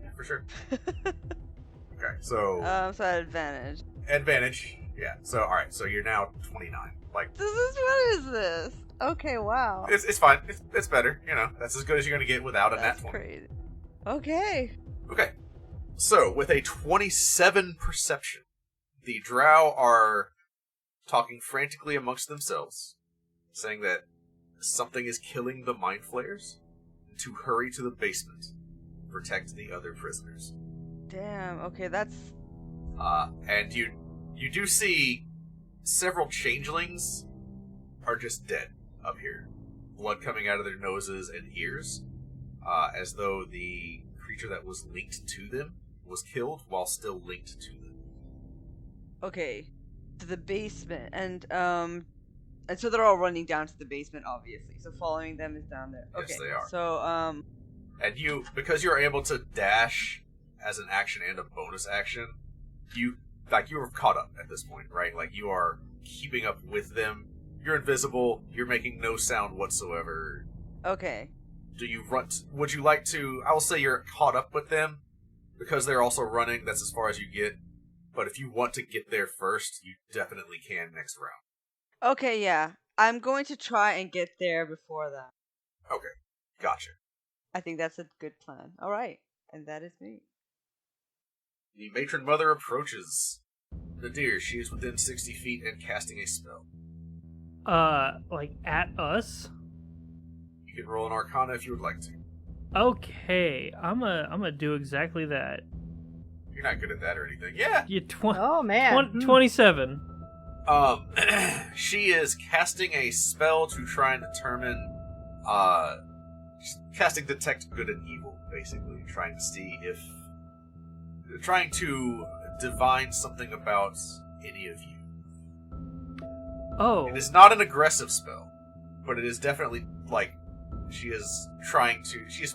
Yeah, for sure. Okay, so... so at advantage. Advantage, yeah. So, alright, so you're now 29. Like... What is this? Okay, wow. It's fine. It's better. You know, that's as good as you're going to get without a nat 20. Crazy. Okay. Okay. So, with a 27 perception, the Drow are talking frantically amongst themselves, saying that something is killing the Mind Flayers, and to hurry to the basement, to protect the other prisoners. Damn, okay, that's... And you do see several changelings are just dead up here. Blood coming out of their noses and ears, as though the creature that was linked to them was killed while still linked to them. Okay, to the basement, and so they're all running down to the basement, obviously. So following them is down there. Okay, Yes, they are. So And you, because you're able to dash as an action and a bonus action, you are caught up at this point, right? Like you are keeping up with them. You're invisible. You're making no sound whatsoever. Okay. Do you run? Would you like to? I will say you're caught up with them because they're also running. That's as far as you get. But if you want to get there first, you definitely can next round. Okay, yeah. I'm going to try and get there before that. Okay, gotcha. I think that's a good plan. All right, and that is me. The matron mother approaches. Nadir, she is within 60 feet and casting a spell. Like at us? You can roll an Arcana if you would like to. Okay, I'm gonna do exactly that. You're not good at that or anything. Yeah. Oh man. 27. She is casting a spell to try and determine, she's casting Detect Good and Evil, basically, trying to divine something about any of you. Oh. It is not an aggressive spell, but it is definitely, she is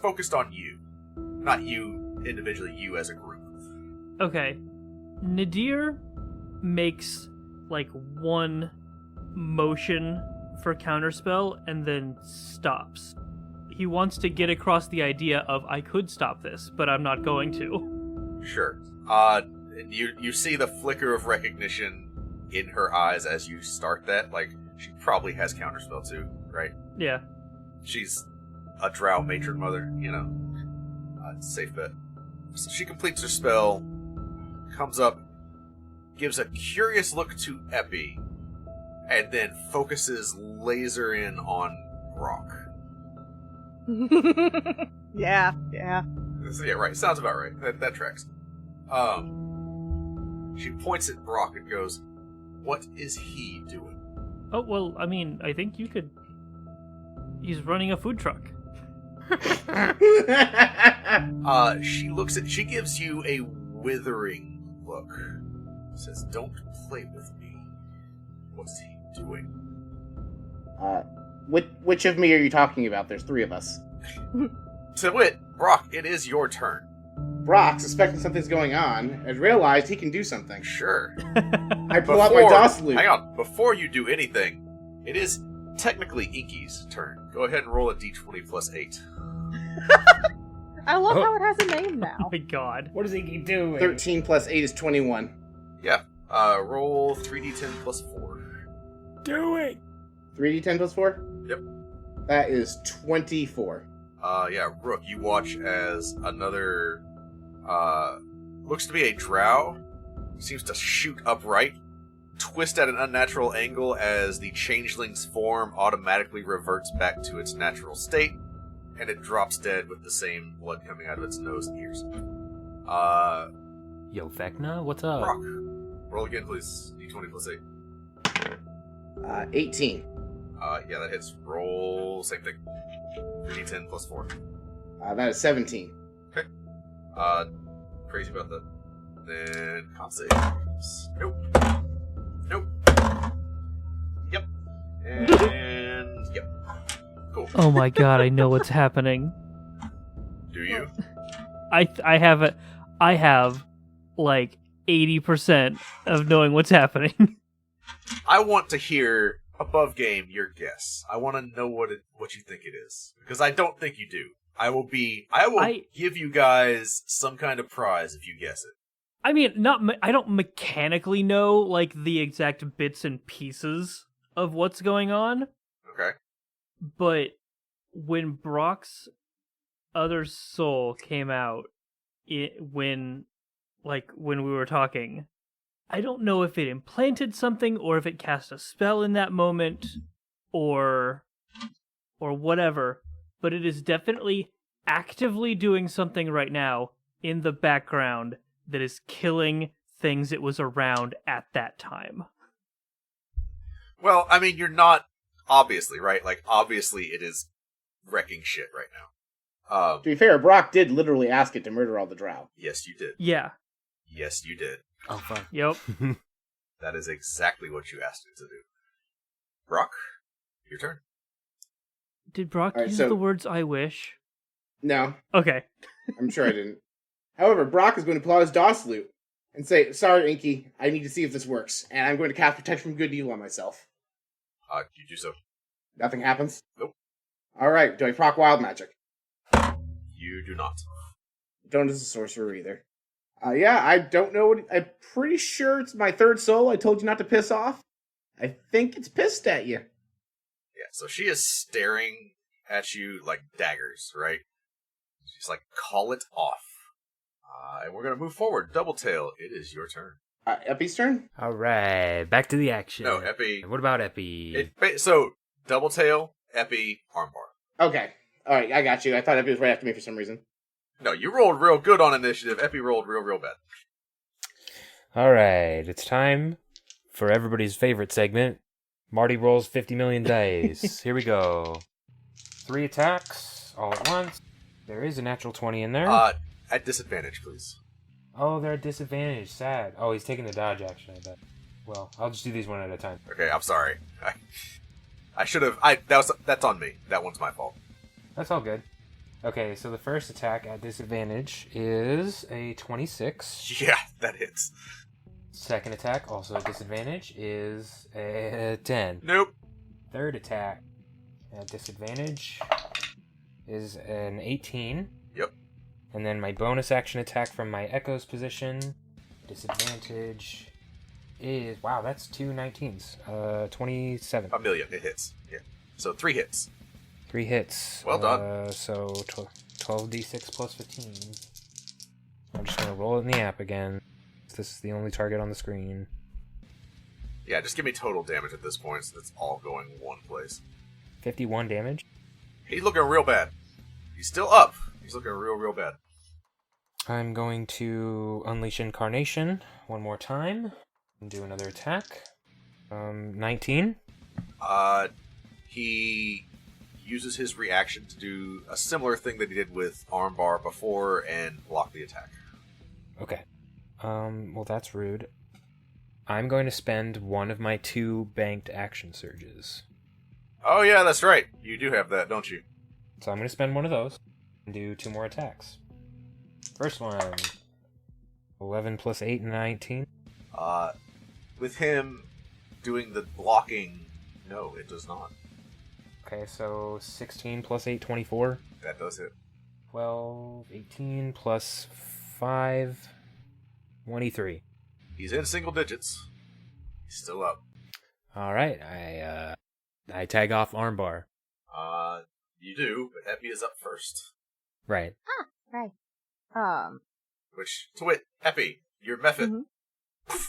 focused on you. Not you individually, you as a group. Okay. Nadir makes, one motion for counterspell and then stops. He wants to get across the idea of, I could stop this, but I'm not going to. Sure. You see the flicker of recognition in her eyes as you start that. She probably has counterspell too, right? Yeah. She's a Drow matron mother, safe bet. So she completes her spell, comes up, gives a curious look to Epi, and then focuses laser in on Brock. Yeah. So, yeah, right. Sounds about right. That tracks. She points at Brock and goes, "What is he doing?" Oh, well, I mean, I think you could... He's running a food truck. She gives you a withering look. Says, "Don't play with me. What's he doing?" Which of me are you talking about? There's 3 of us. To wit, Brock, it is your turn. Brock, suspecting something's going on, has realized he can do something. Sure. I pull out my DOS loop. Hang on. Before you do anything, it is technically Inky's turn. Go ahead and roll a d20 plus 8. I love how it has a name now. Oh my god. What does he do? 13 plus 8 is 21. Yeah. Roll 3d10 plus 4. Do it! 3d10 plus 4? Yep. That is 24. Yeah, Rook, you watch as another, looks to be a Drow, seems to shoot upright, twist at an unnatural angle as the changeling's form automatically reverts back to its natural state, and it drops dead with the same blood coming out of its nose and ears. Yo, Vecna, what's up? Brock, roll again, please. D20 plus 8. 18. Yeah, that hits. Roll, same thing. 3d10 plus 4. That is 17. Okay. Crazy about that. Then, con saves. Nope. Yep. And, yep. Cool. Oh my god, I know what's happening. Do you? I have like 80% of knowing what's happening. I want to hear, above game, your guess. I want to know what you think it is. Because I don't think you do. I will give you guys some kind of prize if you guess it. I mean, I don't mechanically know like the exact bits and pieces of what's going on. Okay. But when Brock's other soul came out, when we were talking, I don't know if it implanted something or if it cast a spell in that moment or whatever, but it is definitely actively doing something right now in the background that is killing things it was around at that time. Well, I mean, you're not obviously, right? Like, obviously it is wrecking shit right now. To be fair, Brock did literally ask it to murder all the Drow. Yes, you did. Yeah. Yes, you did. Oh, fuck. Yep. That is exactly what you asked it to do. Brock, your turn. Did Brock All right, use so- the words "I wish"? No, Okay. I'm sure I didn't. However, Brock is going to pull out his DOS loop and say, "Sorry, Inky, I need to see if this works, and I'm going to cast Protect from Good Evil on myself." You do so. Nothing happens? Nope. Alright, do I proc Wild Magic? You do not. Don't as a sorcerer either. Yeah, I don't know I'm pretty sure it's my third soul. I told you not to piss off. I think it's pissed at you. Yeah, so she is staring at you like daggers, right? She's like, call it off. And we're going to move forward. Doubletail, it is your turn. Epi's turn? Alright, back to the action. No, Epi. What about Epi? So, Doubletail, Epi, Armbar. Okay. Alright, I got you. I thought Epi was right after me for some reason. No, you rolled real good on initiative. Epi rolled real bad. Alright, it's time for everybody's favorite segment. Marty rolls 50 million dice. Here we go. 3 attacks, all at once. There is a natural 20 in there. At disadvantage, please. Oh, they're at disadvantage. Sad. Oh, he's taking the dodge action, I bet. Well, I'll just do these one at a time. Okay, I'm sorry. I should have. That's on me. That one's my fault. That's all good. Okay, so the first attack at disadvantage is a 26. Yeah, that hits. Second attack, also at disadvantage, is a 10. Nope. Third attack at disadvantage is an 18. Yep. And then my bonus action attack from my Echo's position, disadvantage, is... Wow, that's two 19s. 27. A million. It hits. Yeah. So 3 hits. 3 hits. Well done. So 12d6 plus 15. I'm just gonna roll it in the app again. This is the only target on the screen. Yeah, just give me total damage at this point, so it's all going one place. 51 damage. He's looking real bad. He's still up. He's looking real bad. I'm going to Unleash Incarnation one more time and do another attack. 19. He uses his reaction to do a similar thing that he did with Armbar before and block the attack. Okay. Well, that's rude. I'm going to spend one of my 2 banked action surges. Oh yeah, that's right. You do have that, don't you? So I'm going to spend one of those and do 2 more attacks. First one, 11 plus 8, 19. With him doing the blocking, no, it does not. Okay, so 16 plus 8, 24. That does hit. 12, 18 plus 5, 23. He's in single digits. He's still up. Alright, I tag off Armbar. You do, but Epi is up first. Right. Right. Which, to wit, Epi, your method. Mm-hmm.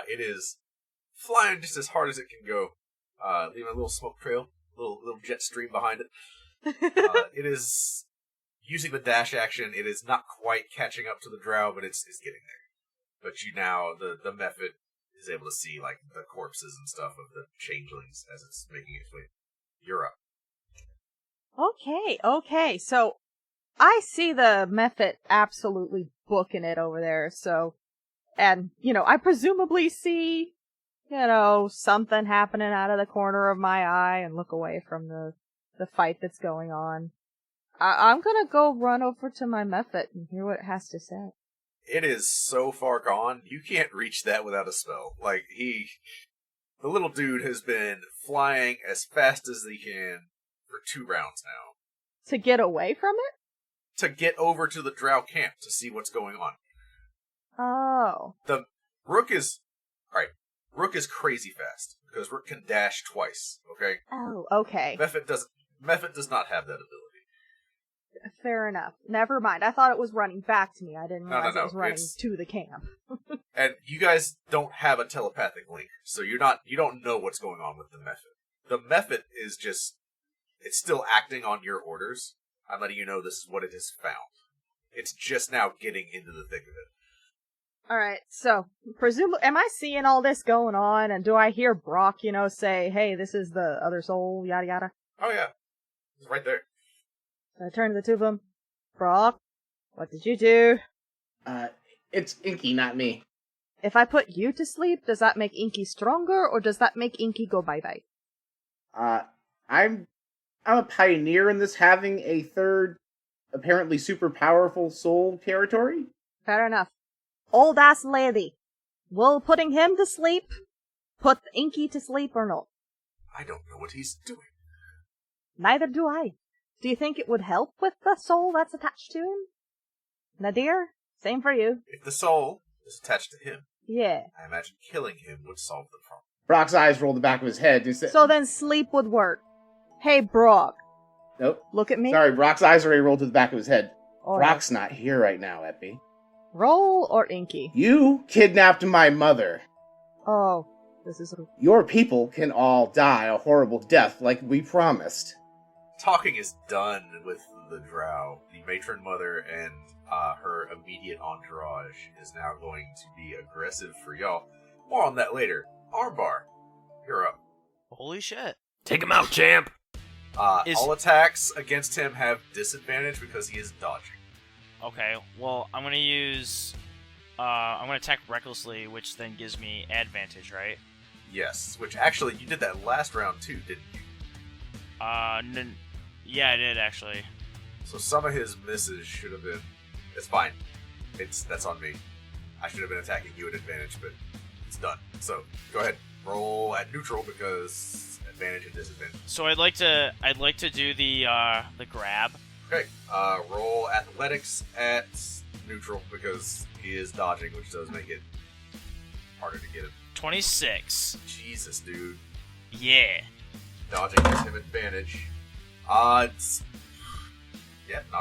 It is flying just as hard as it can go, leaving a little smoke trail, little jet stream behind it. It is using the dash action. It is not quite catching up to the Drow, but it's getting there. But you now, the method is able to see like the corpses and stuff of the changelings as it's making its way. You're up. Okay. So I see the method absolutely booking it over there. So, and, I presumably see, something happening out of the corner of my eye and look away from the fight that's going on. I'm gonna go run over to my method and hear what it has to say. It is so far gone, you can't reach that without a spell. Like, the little dude has been flying as fast as he can for 2 rounds now. To get away from it? To get over to the Drow camp to see what's going on. Oh. The Rook is crazy fast, because Rook can dash twice, okay? Oh, okay. Method does not have that ability. Fair enough. Never mind. I thought it was running back to me. I didn't realize it was running to the camp. And you guys don't have a telepathic link, so you don't know what's going on with the method. The method is just, it's still acting on your orders. I'm letting you know this is what it has found. It's just now getting into the thick of it. Alright, so, am I seeing all this going on, and do I hear Brock, say, hey, this is the other soul, yada yada? Oh yeah. It's right there. So I turn to the 2 of them. Brock, what did you do? It's Inky, not me. If I put you to sleep, does that make Inky stronger, or does that make Inky go bye-bye? I'm a pioneer in this having a third, apparently super powerful soul territory. Fair enough. Old ass lady. Will putting him to sleep put Inky to sleep or not? I don't know what he's doing. Neither do I. Do you think it would help with the soul that's attached to him? Nadir, same for you. If the soul is attached to him, yeah, I imagine killing him would solve the problem. Brock's eyes rolled the back of his head. So then sleep would work. Hey, Brock. Nope. Look at me. Sorry, Brock's eyes already rolled to the back of his head. All Brock's not here right now, Epi. Roll or Inky? You kidnapped my mother. Oh, this is... Your people can all die a horrible death like we promised. Talking is done with the Drow. The matron mother and her immediate entourage is now going to be aggressive for y'all. More on that later. Armbar, you're up. Holy shit. Take him out, champ! All attacks against him have disadvantage because he is dodging. Okay, well, I'm gonna use... I'm gonna attack recklessly, which then gives me advantage, right? Yes, which actually, you did that last round too, didn't you? Yeah, I did, actually. So some of his misses should have been... It's fine. That's on me. I should have been attacking you at advantage, but it's done. So, go ahead. Roll at neutral because advantage and disadvantage. So I'd like to do the grab. Okay. Roll athletics at neutral because he is dodging, which does make it harder to get him. 26. Jesus, dude. Yeah. Dodging gives him advantage. Not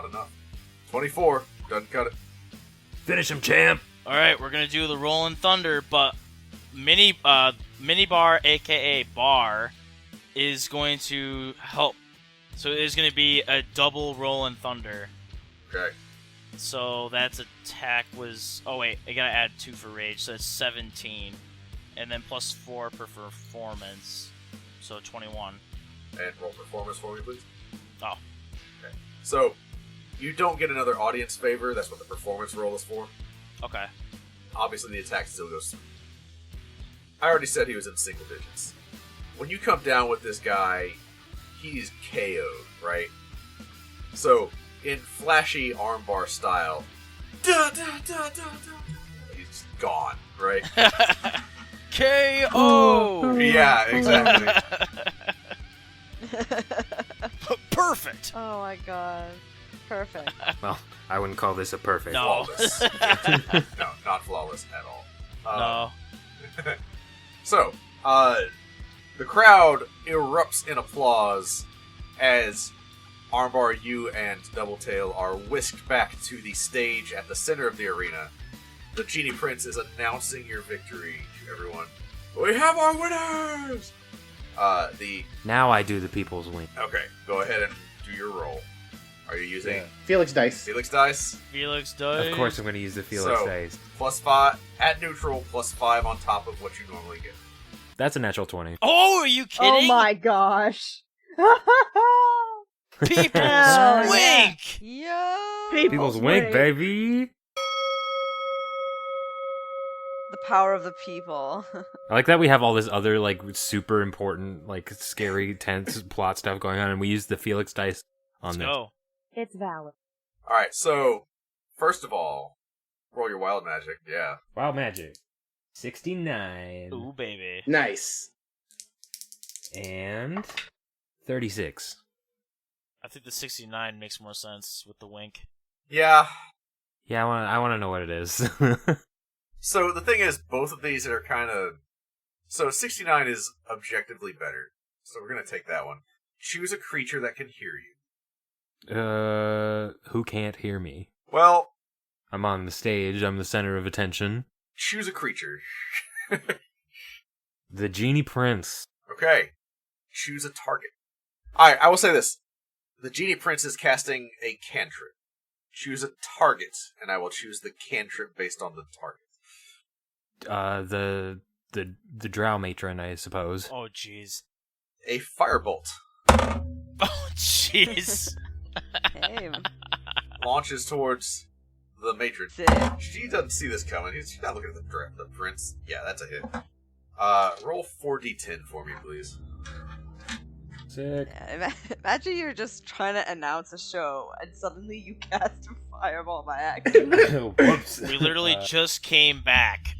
enough. 24 doesn't cut it. Finish him, champ. All right, we're gonna do the Rolling Thunder, but Mini Bar, aka Bar, is going to help. So it is going to be a double Rolling Thunder. Okay. So that's attack was. Oh wait, I gotta add 2 for rage, so it's 17, and then plus 4 per performance, so 21. And roll performance for me, please. Oh. Okay. So you don't get another audience favor. That's what the performance roll is for. Okay. Obviously, the attack still goes through. I already said he was in single digits. When you come down with this guy, he's KO'd, right? So, in flashy armbar style, he's gone, right? KO! Yeah, exactly. Perfect! Oh my god. Perfect. Well, I wouldn't call this a perfect. No. Flawless. No, not flawless at all. No. So, the crowd erupts in applause as Armbar, you and Doubletail are whisked back to the stage at the center of the arena. The Genie Prince is announcing your victory to everyone. We have our winners! Now I do the people's win. Okay, go ahead and do your roll. Are you using Felix dice. Felix dice? Felix does. Of course I'm going to use the Felix So- dice. +5 at neutral, +5 on top of what you normally get. That's a natural 20. Oh, are you kidding? Oh my gosh. People's Hell yeah. wink! Yo! People's wink, baby! The power of the people. I like that we have all this other, like, super important, like, scary, tense plot stuff going on, and we use the Felix dice on Let's this. go. It's valid. Alright, so, first of all, roll your wild magic, yeah. Wild magic. 69. Ooh, baby. Nice. And 36. I think the 69 makes more sense with the wink. Yeah. Yeah, I want to know what it is. So, the thing is, both of these are kind of... So, 69 is objectively better. So, we're going to take that one. Choose a creature that can hear you. Who can't hear me? Well, I'm on the stage. I'm the center of attention. choose a creature. The Genie Prince. Okay. Choose a target. Alright, I will say this. The Genie Prince is casting a cantrip. Choose a target, and I will choose the cantrip based on the target. The Drow matron, I suppose. Oh, jeez. A firebolt Oh, jeez. Hey, launches towards the matron. sick. She doesn't see this coming. She's not looking at the prince. Yeah, that's a hit. Roll 4d10 for me, please. Sick. Yeah, imagine you're just trying to announce a show and suddenly you cast a fireball by accident. Whoops. We literally just came back.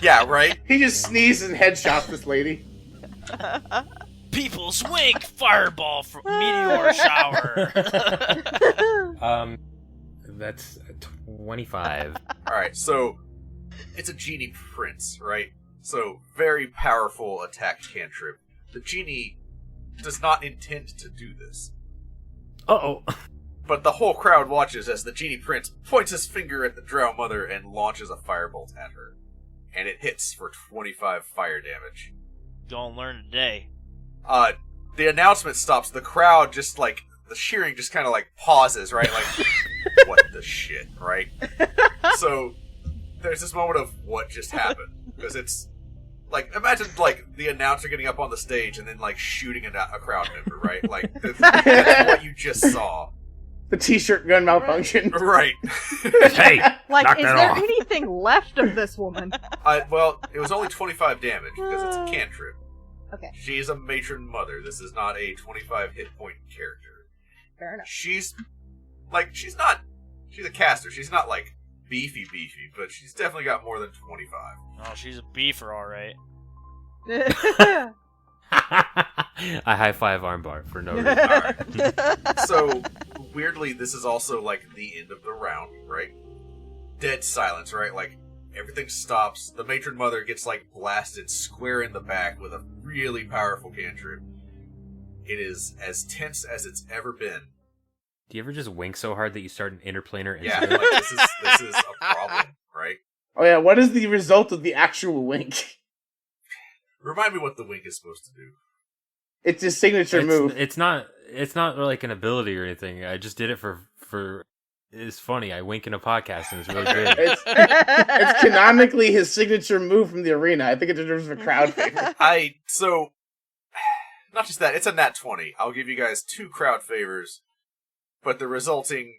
Yeah, right? He just sneezes and headshots this lady. People's wink, fireball, meteor shower. That's 25. Alright, so it's a genie prince, right? So, very powerful attack cantrip. The genie does not intend to do this. Uh-oh. But the whole crowd watches as the genie prince points his finger at the Drow mother and launches a firebolt at her. And it hits for 25 fire damage. Gonna learn today. The announcement stops. The crowd just, like, the cheering just kind of, like, pauses, right? Like, what the shit, right? So, there's this moment of what just happened. Because it's, like, imagine, like, the announcer getting up on the stage and then, like, shooting a crowd member, right? Like, that's what you just saw. The t-shirt gun malfunction. Right. Hey! Like, knock is that there off. anything left of this woman? Well, it was only 25 damage because it's a cantrip. Okay, She is a matron mother. This is not a 25 hit point character. fair enough. She's a caster. She's not, like, beefy, but she's definitely got more than 25. Oh, she's a beefer, alright. I high-five armbar for no reason. Alright. So, weirdly, this is also, like, the end of the round, right? Dead silence, right? Like, everything stops. The matron mother gets, like, blasted square in the back with a really powerful cantrip. It is as tense as it's ever been. Do you ever just wink so hard that you start an interplanar Yeah, incident? like this is a problem, right? Oh yeah, what is the result of the actual wink? Remind me what the wink is supposed to do. It's his signature move. It's not like an ability or anything. I just did it for it's funny. I wink in a podcast and it's really good. It's canonically his signature move from the arena. I think it deserves a crowd favor. So, not just that, it's a nat 20. I'll give you guys 2 crowd favors, but the resulting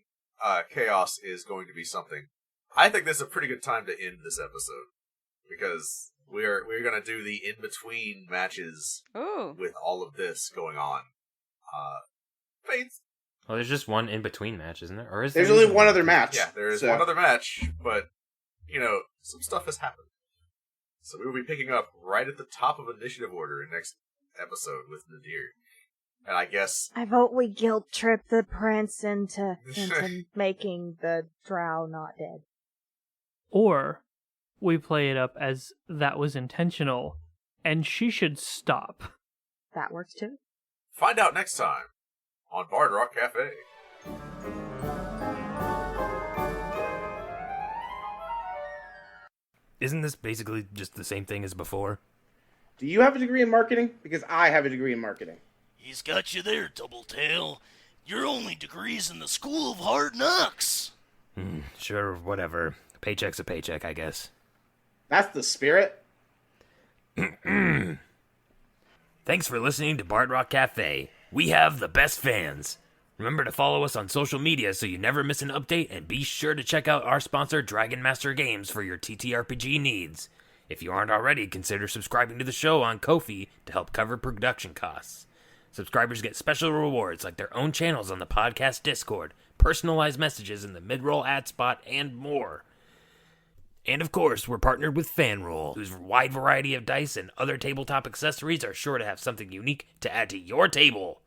chaos is going to be something. I think this is a pretty good time to end this episode, because we're going to do the in-between matches with all of this going on. Faith. Well, there's just one in between match, isn't there? Or is There's only one other match. Yeah, there is one other match, but some stuff has happened. So we will be picking up right at the top of initiative order in next episode with Nadir. And I guess I vote we guilt trip the prince into making the Drow not dead. Or we play it up as that was intentional, and she should stop. That works too. Find out next time on Bard Rock Cafe. Isn't this basically just the same thing as before? Do you have a degree in marketing? Because I have a degree in marketing. He's got you there, Doubletail. Your only degree's in the School of Hard Knocks. Sure, whatever. Paycheck's a paycheck, I guess. That's the spirit. Thanks for listening to Bard Rock Cafe. We have the best fans. Remember to follow us on social media so you never miss an update, and be sure to check out our sponsor, Dragon Master Games, for your TTRPG needs. If you aren't already, consider subscribing to the show on Ko-fi to help cover production costs. Subscribers get special rewards like their own channels on the podcast Discord, personalized messages in the mid-roll ad spot, and more. And of course, we're partnered with FanRoll, whose wide variety of dice and other tabletop accessories are sure to have something unique to add to your table.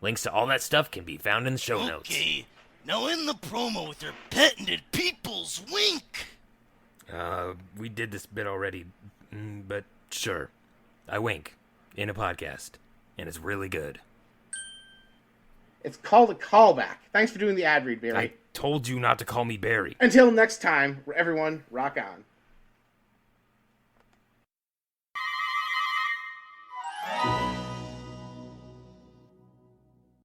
Links to all that stuff can be found in the show notes. Okay, now in the promo with their patented people's wink. We did this bit already, but sure. I wink in a podcast, and it's really good. It's called a callback. Thanks for doing the ad read, Barry. I told you not to call me Barry. Until next time, everyone, rock on.